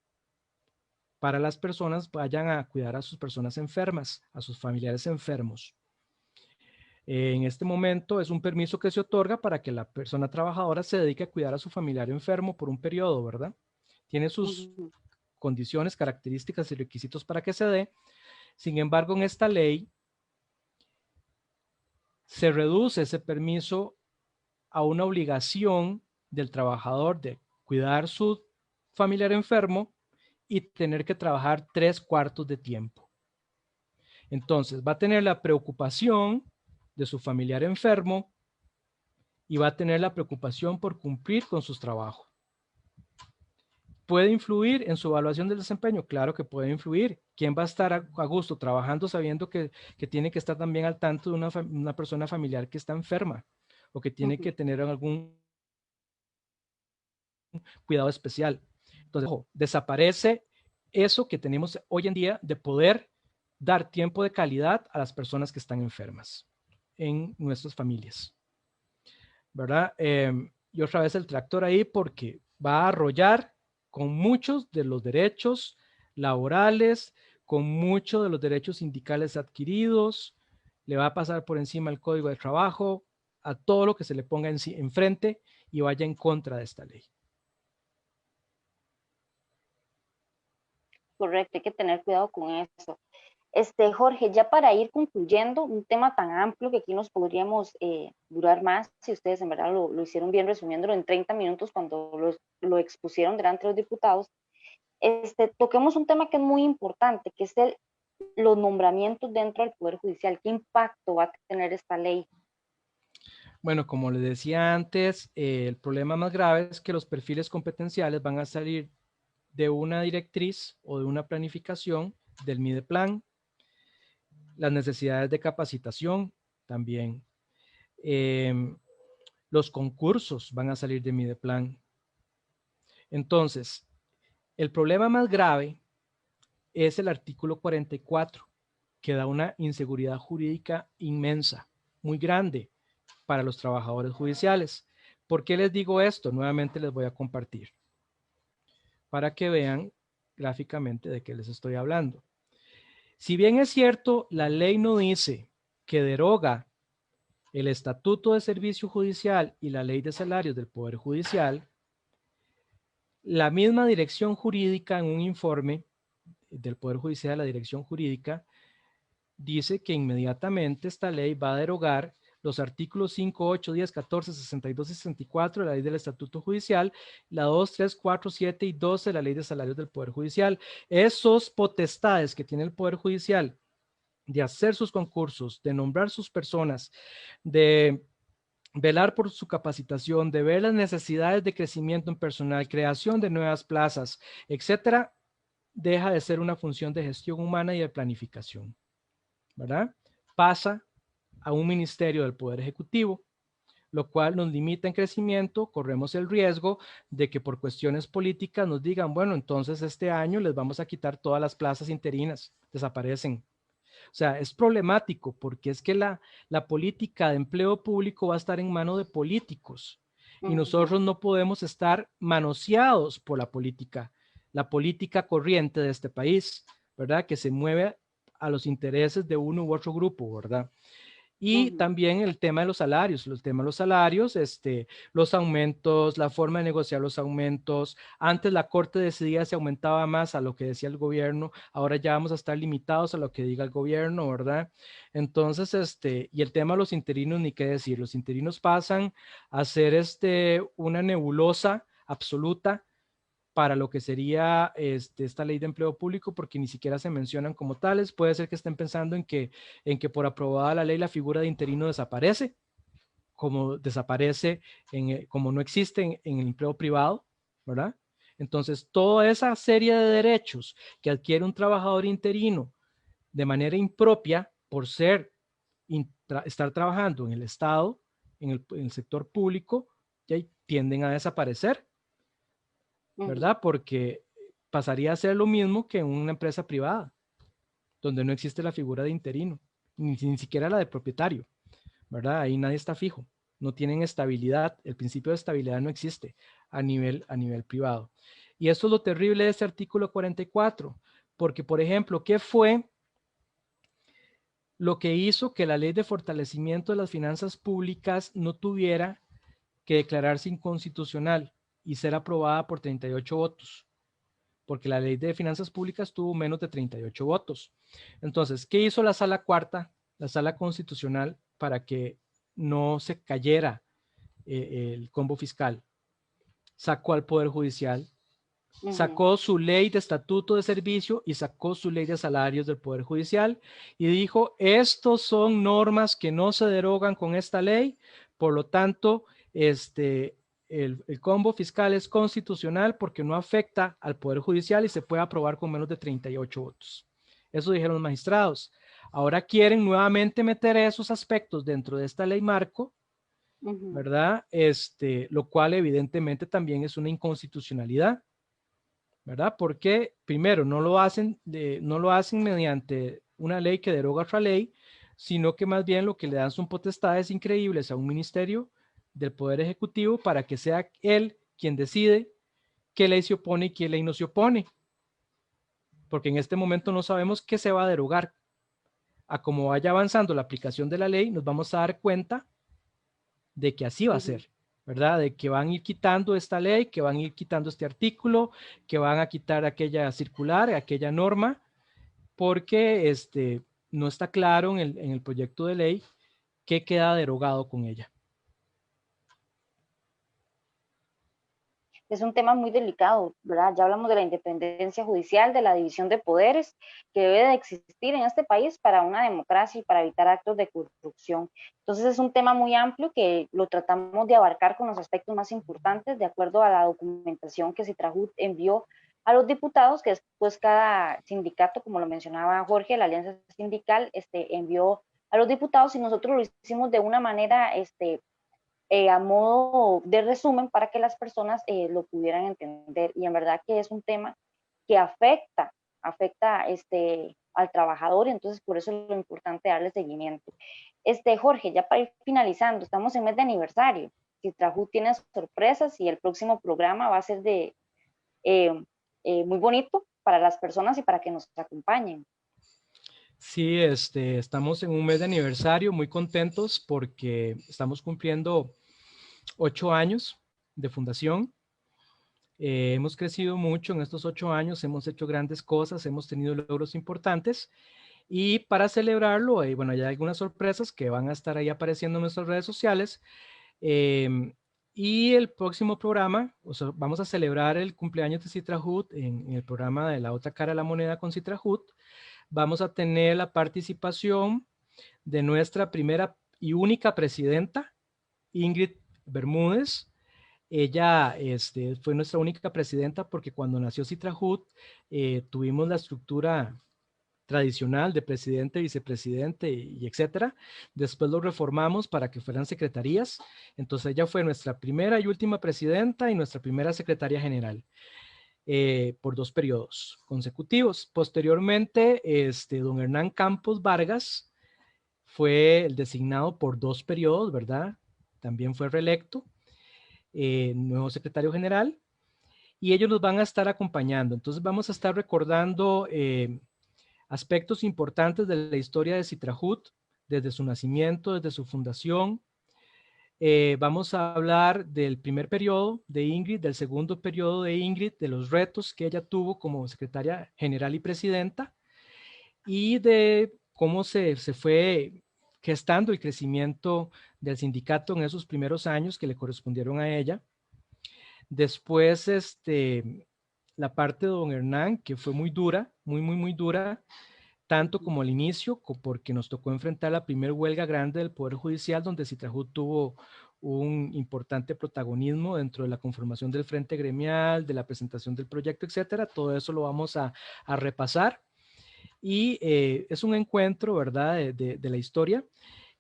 para las personas vayan a cuidar a sus personas enfermas, a sus familiares enfermos. En este momento es un permiso que se otorga para que la persona trabajadora se dedique a cuidar a su familiar enfermo por un periodo, ¿verdad? Tiene sus condiciones, características y requisitos para que se dé. Sin embargo, en esta ley se reduce ese permiso a una obligación del trabajador de cuidar su familiar enfermo y tener que trabajar 3/4 de tiempo. Entonces va a tener la preocupación de su familiar enfermo y va a tener la preocupación por cumplir con sus trabajos. ¿Puede influir en su evaluación del desempeño? Claro que puede influir. ¿Quién va a estar a gusto trabajando sabiendo que tiene que estar también al tanto de una persona familiar que está enferma o que tiene que tener algún cuidado especial? Entonces, ojo, desaparece eso que tenemos hoy en día de poder dar tiempo de calidad a las personas que están enfermas en nuestras familias, ¿verdad? Y otra vez el tractor ahí porque va a arrollar con muchos de los derechos laborales, con muchos de los derechos sindicales adquiridos, le va a pasar por encima el Código de Trabajo, a todo lo que se le ponga enfrente y vaya en contra de esta ley. Correcto, hay que tener cuidado con eso. Jorge, ya para ir concluyendo, un tema tan amplio que aquí nos podríamos durar más, si ustedes en verdad lo hicieron bien resumiéndolo en 30 minutos cuando lo expusieron delante de los diputados, toquemos un tema que es muy importante, que es los nombramientos dentro del Poder Judicial. ¿Qué impacto va a tener esta ley? Bueno, como les decía antes, el problema más grave es que los perfiles competenciales van a salir de una directriz o de una planificación del Mideplan, las necesidades de capacitación también. Los concursos van a salir de Mideplan. Entonces, el problema más grave es el artículo 44, que da una inseguridad jurídica inmensa, muy grande para los trabajadores judiciales. ¿Por qué les digo esto? Nuevamente les voy a compartir para que vean gráficamente de qué les estoy hablando. Si bien es cierto, la ley no dice que deroga el Estatuto de Servicio Judicial y la Ley de Salarios del Poder Judicial, la misma dirección jurídica en un informe del Poder Judicial, la dirección jurídica, dice que inmediatamente esta ley va a derogar los artículos 5, 8, 10, 14, 62 y 64 de la Ley del Estatuto Judicial, la 2, 3, 4, 7 y 12 de la Ley de Salarios del Poder Judicial. Esos potestades que tiene el Poder Judicial de hacer sus concursos, de nombrar sus personas, de velar por su capacitación, de ver las necesidades de crecimiento en personal, creación de nuevas plazas, etcétera, deja de ser una función de gestión humana y de planificación, ¿verdad? Pasa a un ministerio del Poder Ejecutivo, lo cual nos limita en crecimiento. Corremos el riesgo de que por cuestiones políticas nos digan, bueno, entonces este año les vamos a quitar todas las plazas interinas, desaparecen. O sea, es problemático porque es que la política de empleo público va a estar en manos de políticos y nosotros no podemos estar manoseados por la política corriente de este país, ¿verdad? Que se mueve a los intereses de uno u otro grupo, ¿verdad? Y también el tema de los salarios, los aumentos, la forma de negociar los aumentos. Antes la Corte decidía si aumentaba más a lo que decía el gobierno, ahora ya vamos a estar limitados a lo que diga el gobierno, ¿verdad? Entonces, y el tema de los interinos, ni qué decir, los interinos pasan a ser una nebulosa absoluta para lo que sería esta ley de empleo público, porque ni siquiera se mencionan como tales. Puede ser que estén pensando en que por aprobada la ley la figura de interino desaparece, como desaparece, como no existe en el empleo privado, ¿verdad? Entonces, toda esa serie de derechos que adquiere un trabajador interino de manera impropia por estar trabajando en el Estado, en el sector público, ya tienden a desaparecer, ¿verdad? Porque pasaría a ser lo mismo que en una empresa privada, donde no existe la figura de interino, ni siquiera la de propietario, ¿verdad? Ahí nadie está fijo, no tienen estabilidad, el principio de estabilidad no existe a nivel privado. Y eso es lo terrible de este artículo 44, porque, por ejemplo, ¿qué fue lo que hizo que la ley de fortalecimiento de las finanzas públicas no tuviera que declararse inconstitucional y ser aprobada por 38 votos? Porque la ley de finanzas públicas tuvo menos de 38 votos. Entonces, ¿qué hizo la sala cuarta, la sala constitucional, para que no se cayera el combo fiscal? Sacó al Poder Judicial, sacó su ley de estatuto de servicio y sacó su ley de salarios del Poder Judicial y dijo, estos son normas que no se derogan con esta ley, por lo tanto, el combo fiscal es constitucional porque no afecta al Poder Judicial y se puede aprobar con menos de 38 votos. Eso dijeron los magistrados. Ahora quieren nuevamente meter esos aspectos dentro de esta ley marco, ¿verdad? Lo cual evidentemente también es una inconstitucionalidad, ¿verdad? Porque primero no lo hacen mediante una ley que deroga otra ley, sino que más bien lo que le dan son potestades increíbles a un ministerio del Poder Ejecutivo para que sea él quien decide qué ley se opone y qué ley no se opone. Porque en este momento no sabemos qué se va a derogar. a cómo vaya avanzando la aplicación de la ley, nos vamos a dar cuenta de que así va a ser, ¿verdad? De que van a ir quitando esta ley, que van a ir quitando este artículo, que van a quitar aquella circular, aquella norma, porque no está claro en el proyecto de ley qué queda derogado con ella. Es un tema muy delicado, ¿verdad? Ya hablamos de la independencia judicial, de la división de poderes que debe de existir en este país para una democracia y para evitar actos de corrupción. Entonces es un tema muy amplio que lo tratamos de abarcar con los aspectos más importantes de acuerdo a la documentación que Citrajut envió a los diputados, que después cada sindicato, como lo mencionaba Jorge, la alianza sindical, envió a los diputados y nosotros lo hicimos de una manera a modo de resumen para que las personas lo pudieran entender. Y en verdad que es un tema que afecta al trabajador, y entonces por eso es lo importante darle seguimiento. Jorge, ya para ir finalizando, estamos en mes de aniversario. Citrajut tiene sorpresas y el próximo programa va a ser muy bonito para las personas y para que nos acompañen. Sí, estamos en un mes de aniversario, muy contentos porque estamos cumpliendo 8 años de fundación. Hemos crecido mucho en estos 8 años, hemos hecho grandes cosas, hemos tenido logros importantes y para celebrarlo, bueno, ya hay algunas sorpresas que van a estar ahí apareciendo en nuestras redes sociales. Y el próximo programa, o sea, vamos a celebrar el cumpleaños de Citrajut en el programa de La Otra Cara de la Moneda con Citrajut. Vamos a tener la participación de nuestra primera y única presidenta, Ingrid Bermúdez. Ella fue nuestra única presidenta porque cuando nació Citrajut tuvimos la estructura tradicional de presidente, vicepresidente y etcétera. Después lo reformamos para que fueran secretarías. Entonces ella fue nuestra primera y última presidenta y nuestra primera secretaria general. Por 2 periodos consecutivos. Posteriormente, don Hernán Campos Vargas fue el designado por 2 periodos, ¿verdad? También fue reelecto, nuevo secretario general, y ellos nos van a estar acompañando. Entonces vamos a estar recordando aspectos importantes de la historia de Citrajut, desde su nacimiento, desde su fundación. Vamos a hablar del primer periodo de Ingrid, del segundo periodo de Ingrid, de los retos que ella tuvo como secretaria general y presidenta y de cómo se fue gestando el crecimiento del sindicato en esos primeros años que le correspondieron a ella. Después, la parte de don Hernán, que fue muy dura, muy dura, tanto como al inicio, porque nos tocó enfrentar la primera huelga grande del Poder Judicial, donde Citrajut tuvo un importante protagonismo dentro de la conformación del frente gremial, de la presentación del proyecto, etcétera. Todo eso lo vamos a repasar. Y es un encuentro, ¿verdad?, de la historia.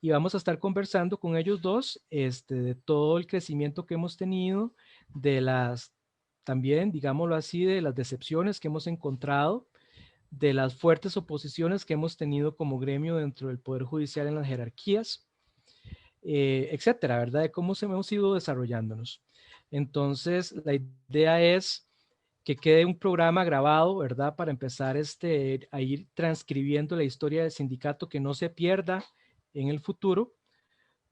Y vamos a estar conversando con ellos dos de todo el crecimiento que hemos tenido, de las, también, digámoslo así, de las decepciones que hemos encontrado, de las fuertes oposiciones que hemos tenido como gremio dentro del Poder Judicial en las jerarquías, etcétera, ¿verdad? De cómo se hemos ido desarrollándonos. Entonces, la idea es que quede un programa grabado, ¿verdad? Para empezar a ir transcribiendo la historia del sindicato, que no se pierda en el futuro,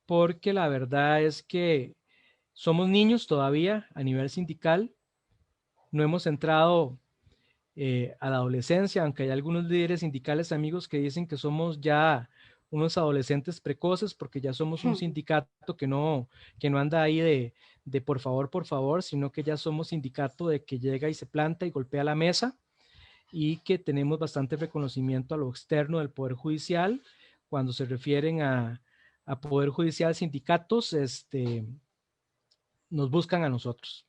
porque la verdad es que somos niños todavía a nivel sindical, no hemos entrado a la adolescencia, aunque hay algunos líderes sindicales amigos que dicen que somos ya unos adolescentes precoces porque ya somos un sindicato que no anda ahí de por favor, sino que ya somos sindicato de que llega y se planta y golpea la mesa y que tenemos bastante reconocimiento a lo externo del Poder Judicial. Cuando se refieren a Poder Judicial, sindicatos, nos buscan a nosotros,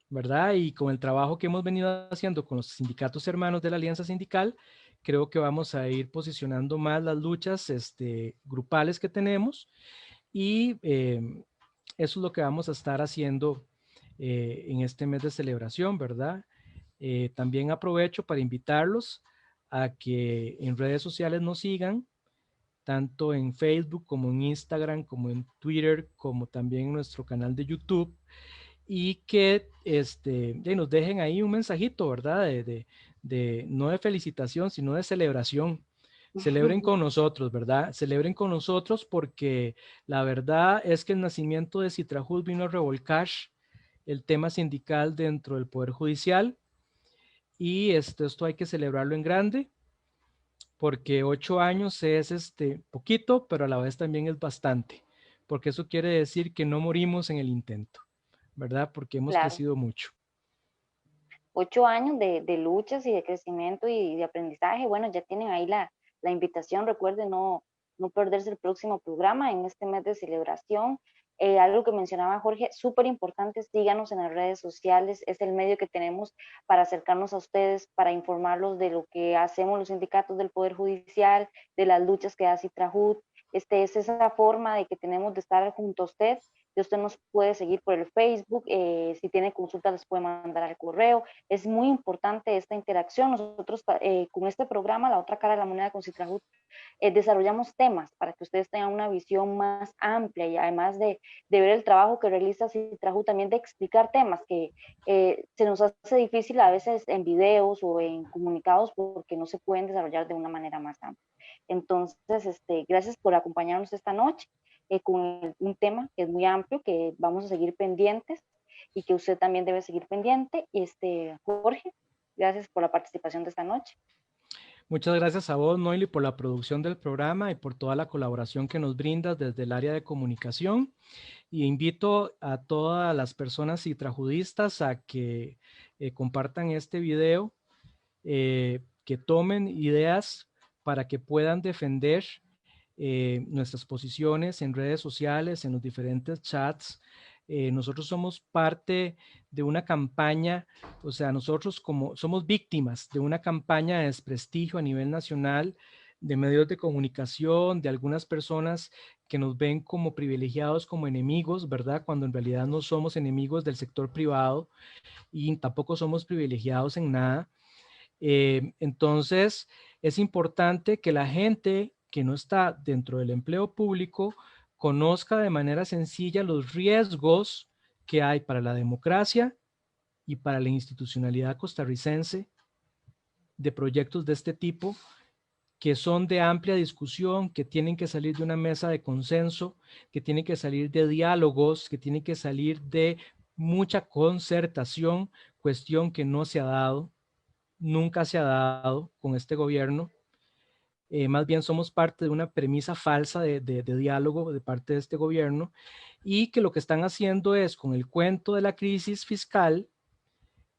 ¿verdad? Y con el trabajo que hemos venido haciendo con los sindicatos hermanos de la Alianza Sindical, creo que vamos a ir posicionando más las luchas grupales que tenemos y eso es lo que vamos a estar haciendo en este mes de celebración, ¿verdad? También aprovecho para invitarlos a que en redes sociales nos sigan, tanto en Facebook como en Instagram, como en Twitter, como también en nuestro canal de YouTube y que nos dejen ahí un mensajito, ¿verdad? No de felicitación, sino de celebración, celebren con nosotros, ¿verdad? Celebren con nosotros porque la verdad es que el nacimiento de Citrajud vino a revolcar el tema sindical dentro del Poder Judicial y esto hay que celebrarlo en grande porque 8 años es poquito, pero a la vez también es bastante, porque eso quiere decir que no morimos en el intento, ¿verdad? Porque hemos Claro. crecido mucho. 8 años de luchas y de crecimiento y de aprendizaje. Bueno, ya tienen ahí la invitación. Recuerden no perderse el próximo programa en este mes de celebración. Algo que mencionaba Jorge, súper importante, síganos en las redes sociales, es el medio que tenemos para acercarnos a ustedes, para informarlos de lo que hacemos los sindicatos del Poder Judicial, de las luchas que hace Trajud. Es esa forma de que tenemos de estar junto a usted. Y usted nos puede seguir por el Facebook, si tiene consultas las puede mandar al correo. Es muy importante esta interacción. Nosotros con este programa, La Otra Cara de la Moneda con Citrajud, desarrollamos temas para que ustedes tengan una visión más amplia y además de ver el trabajo que realiza Citrajud, también de explicar temas que se nos hace difícil a veces en videos o en comunicados porque no se pueden desarrollar de una manera más amplia. Entonces, gracias por acompañarnos esta noche con un tema que es muy amplio, que vamos a seguir pendientes y que usted también debe seguir pendiente. Jorge, gracias por la participación de esta noche. Muchas gracias a vos, Noily, por la producción del programa y por toda la colaboración que nos brindas desde el área de comunicación. Y invito a todas las personas citrajudistas a que compartan este video, que tomen ideas para que puedan defender nuestras posiciones en redes sociales, en los diferentes chats. Nosotros somos parte de una campaña, o sea, nosotros como somos víctimas de una campaña de desprestigio a nivel nacional de medios de comunicación, de algunas personas que nos ven como privilegiados, como enemigos, ¿verdad? Cuando en realidad no somos enemigos del sector privado y tampoco somos privilegiados en nada. Entonces, es importante que la gente que no está dentro del empleo público conozca de manera sencilla los riesgos que hay para la democracia y para la institucionalidad costarricense de proyectos de este tipo que son de amplia discusión, que tienen que salir de una mesa de consenso, que tienen que salir de diálogos, que tienen que salir de mucha concertación, cuestión que no se ha dado, nunca se ha dado con este gobierno. Más bien somos parte de una premisa falsa de diálogo de parte de este gobierno y que lo que están haciendo es, con el cuento de la crisis fiscal,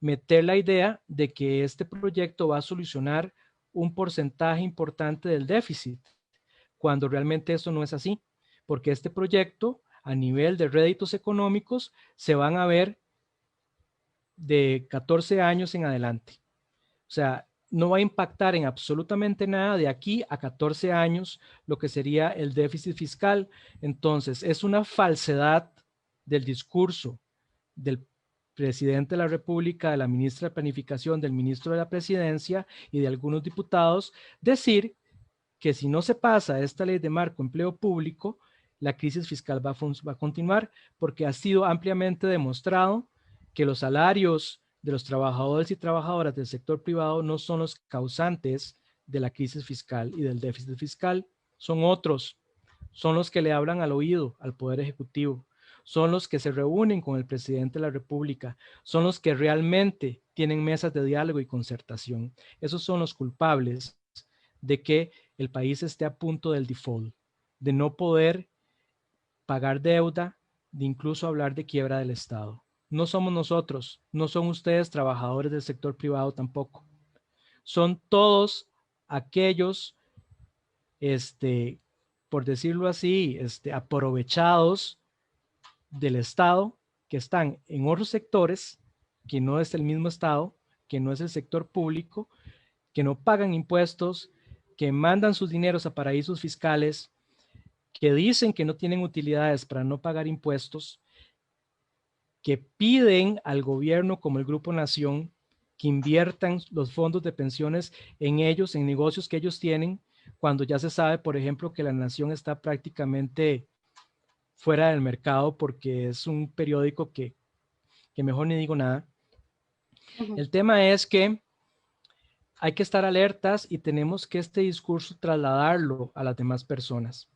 meter la idea de que este proyecto va a solucionar un porcentaje importante del déficit, cuando realmente eso no es así, porque este proyecto a nivel de réditos económicos se van a ver de 14 años en adelante. O sea, no va a impactar en absolutamente nada de aquí a 14 años lo que sería el déficit fiscal. Entonces, es una falsedad del discurso del presidente de la República, de la ministra de Planificación, del ministro de la Presidencia y de algunos diputados, decir que si no se pasa esta ley de marco empleo público, la crisis fiscal va a continuar, porque ha sido ampliamente demostrado que los salarios de los trabajadores y trabajadoras del sector privado no son los causantes de la crisis fiscal y del déficit fiscal, son otros, son los que le hablan al oído al Poder Ejecutivo, son los que se reúnen con el presidente de la República, son los que realmente tienen mesas de diálogo y concertación. Esos son los culpables de que el país esté a punto del default, de no poder pagar deuda, de incluso hablar de quiebra del Estado. No somos nosotros, no son ustedes trabajadores del sector privado tampoco. Son todos aquellos, por decirlo así, aprovechados del Estado que están en otros sectores, que no es el mismo Estado, que no es el sector público, que no pagan impuestos, que mandan sus dineros a paraísos fiscales, que dicen que no tienen utilidades para no pagar impuestos, que piden al gobierno como el Grupo Nación que inviertan los fondos de pensiones en ellos, en negocios que ellos tienen, cuando ya se sabe, por ejemplo, que la Nación está prácticamente fuera del mercado porque es un periódico que mejor ni digo nada. El tema es que hay que estar alertas y tenemos que este discurso trasladarlo a las demás personas.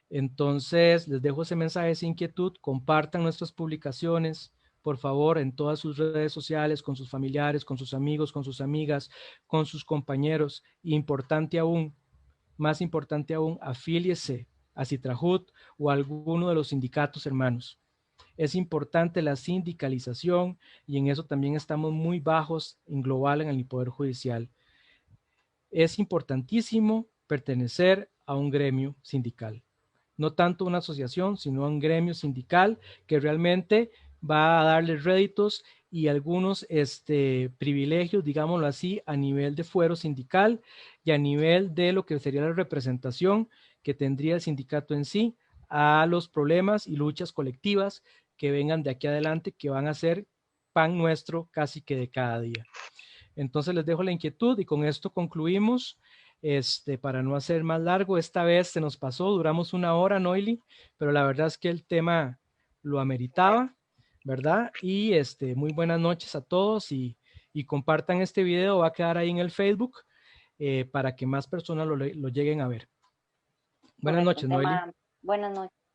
Entonces, les dejo ese mensaje, esa inquietud, compartan nuestras publicaciones, por favor, en todas sus redes sociales, con sus familiares, con sus amigos, con sus amigas, con sus compañeros. Importante aún, más importante aún, afíliese a Citrajut o a alguno de los sindicatos hermanos. Es importante la sindicalización y en eso también estamos muy bajos en global en el Poder Judicial. Es importantísimo pertenecer a un gremio sindical. No tanto una asociación, sino a un gremio sindical que realmente va a darle réditos y algunos privilegios, digámoslo así, a nivel de fuero sindical y a nivel de lo que sería la representación que tendría el sindicato en sí a los problemas y luchas colectivas que vengan de aquí adelante, que van a ser pan nuestro casi que de cada día. Entonces les dejo la inquietud y con esto concluimos. Para no hacer más largo, esta vez se nos pasó, duramos 1 hora, Noily, pero la verdad es que el tema lo ameritaba, ¿verdad? Y muy buenas noches a todos y compartan este video, va a quedar ahí en el Facebook para que más personas lo lleguen a ver. Buenas Correcto, un noches, Noely. tema, buenas noches.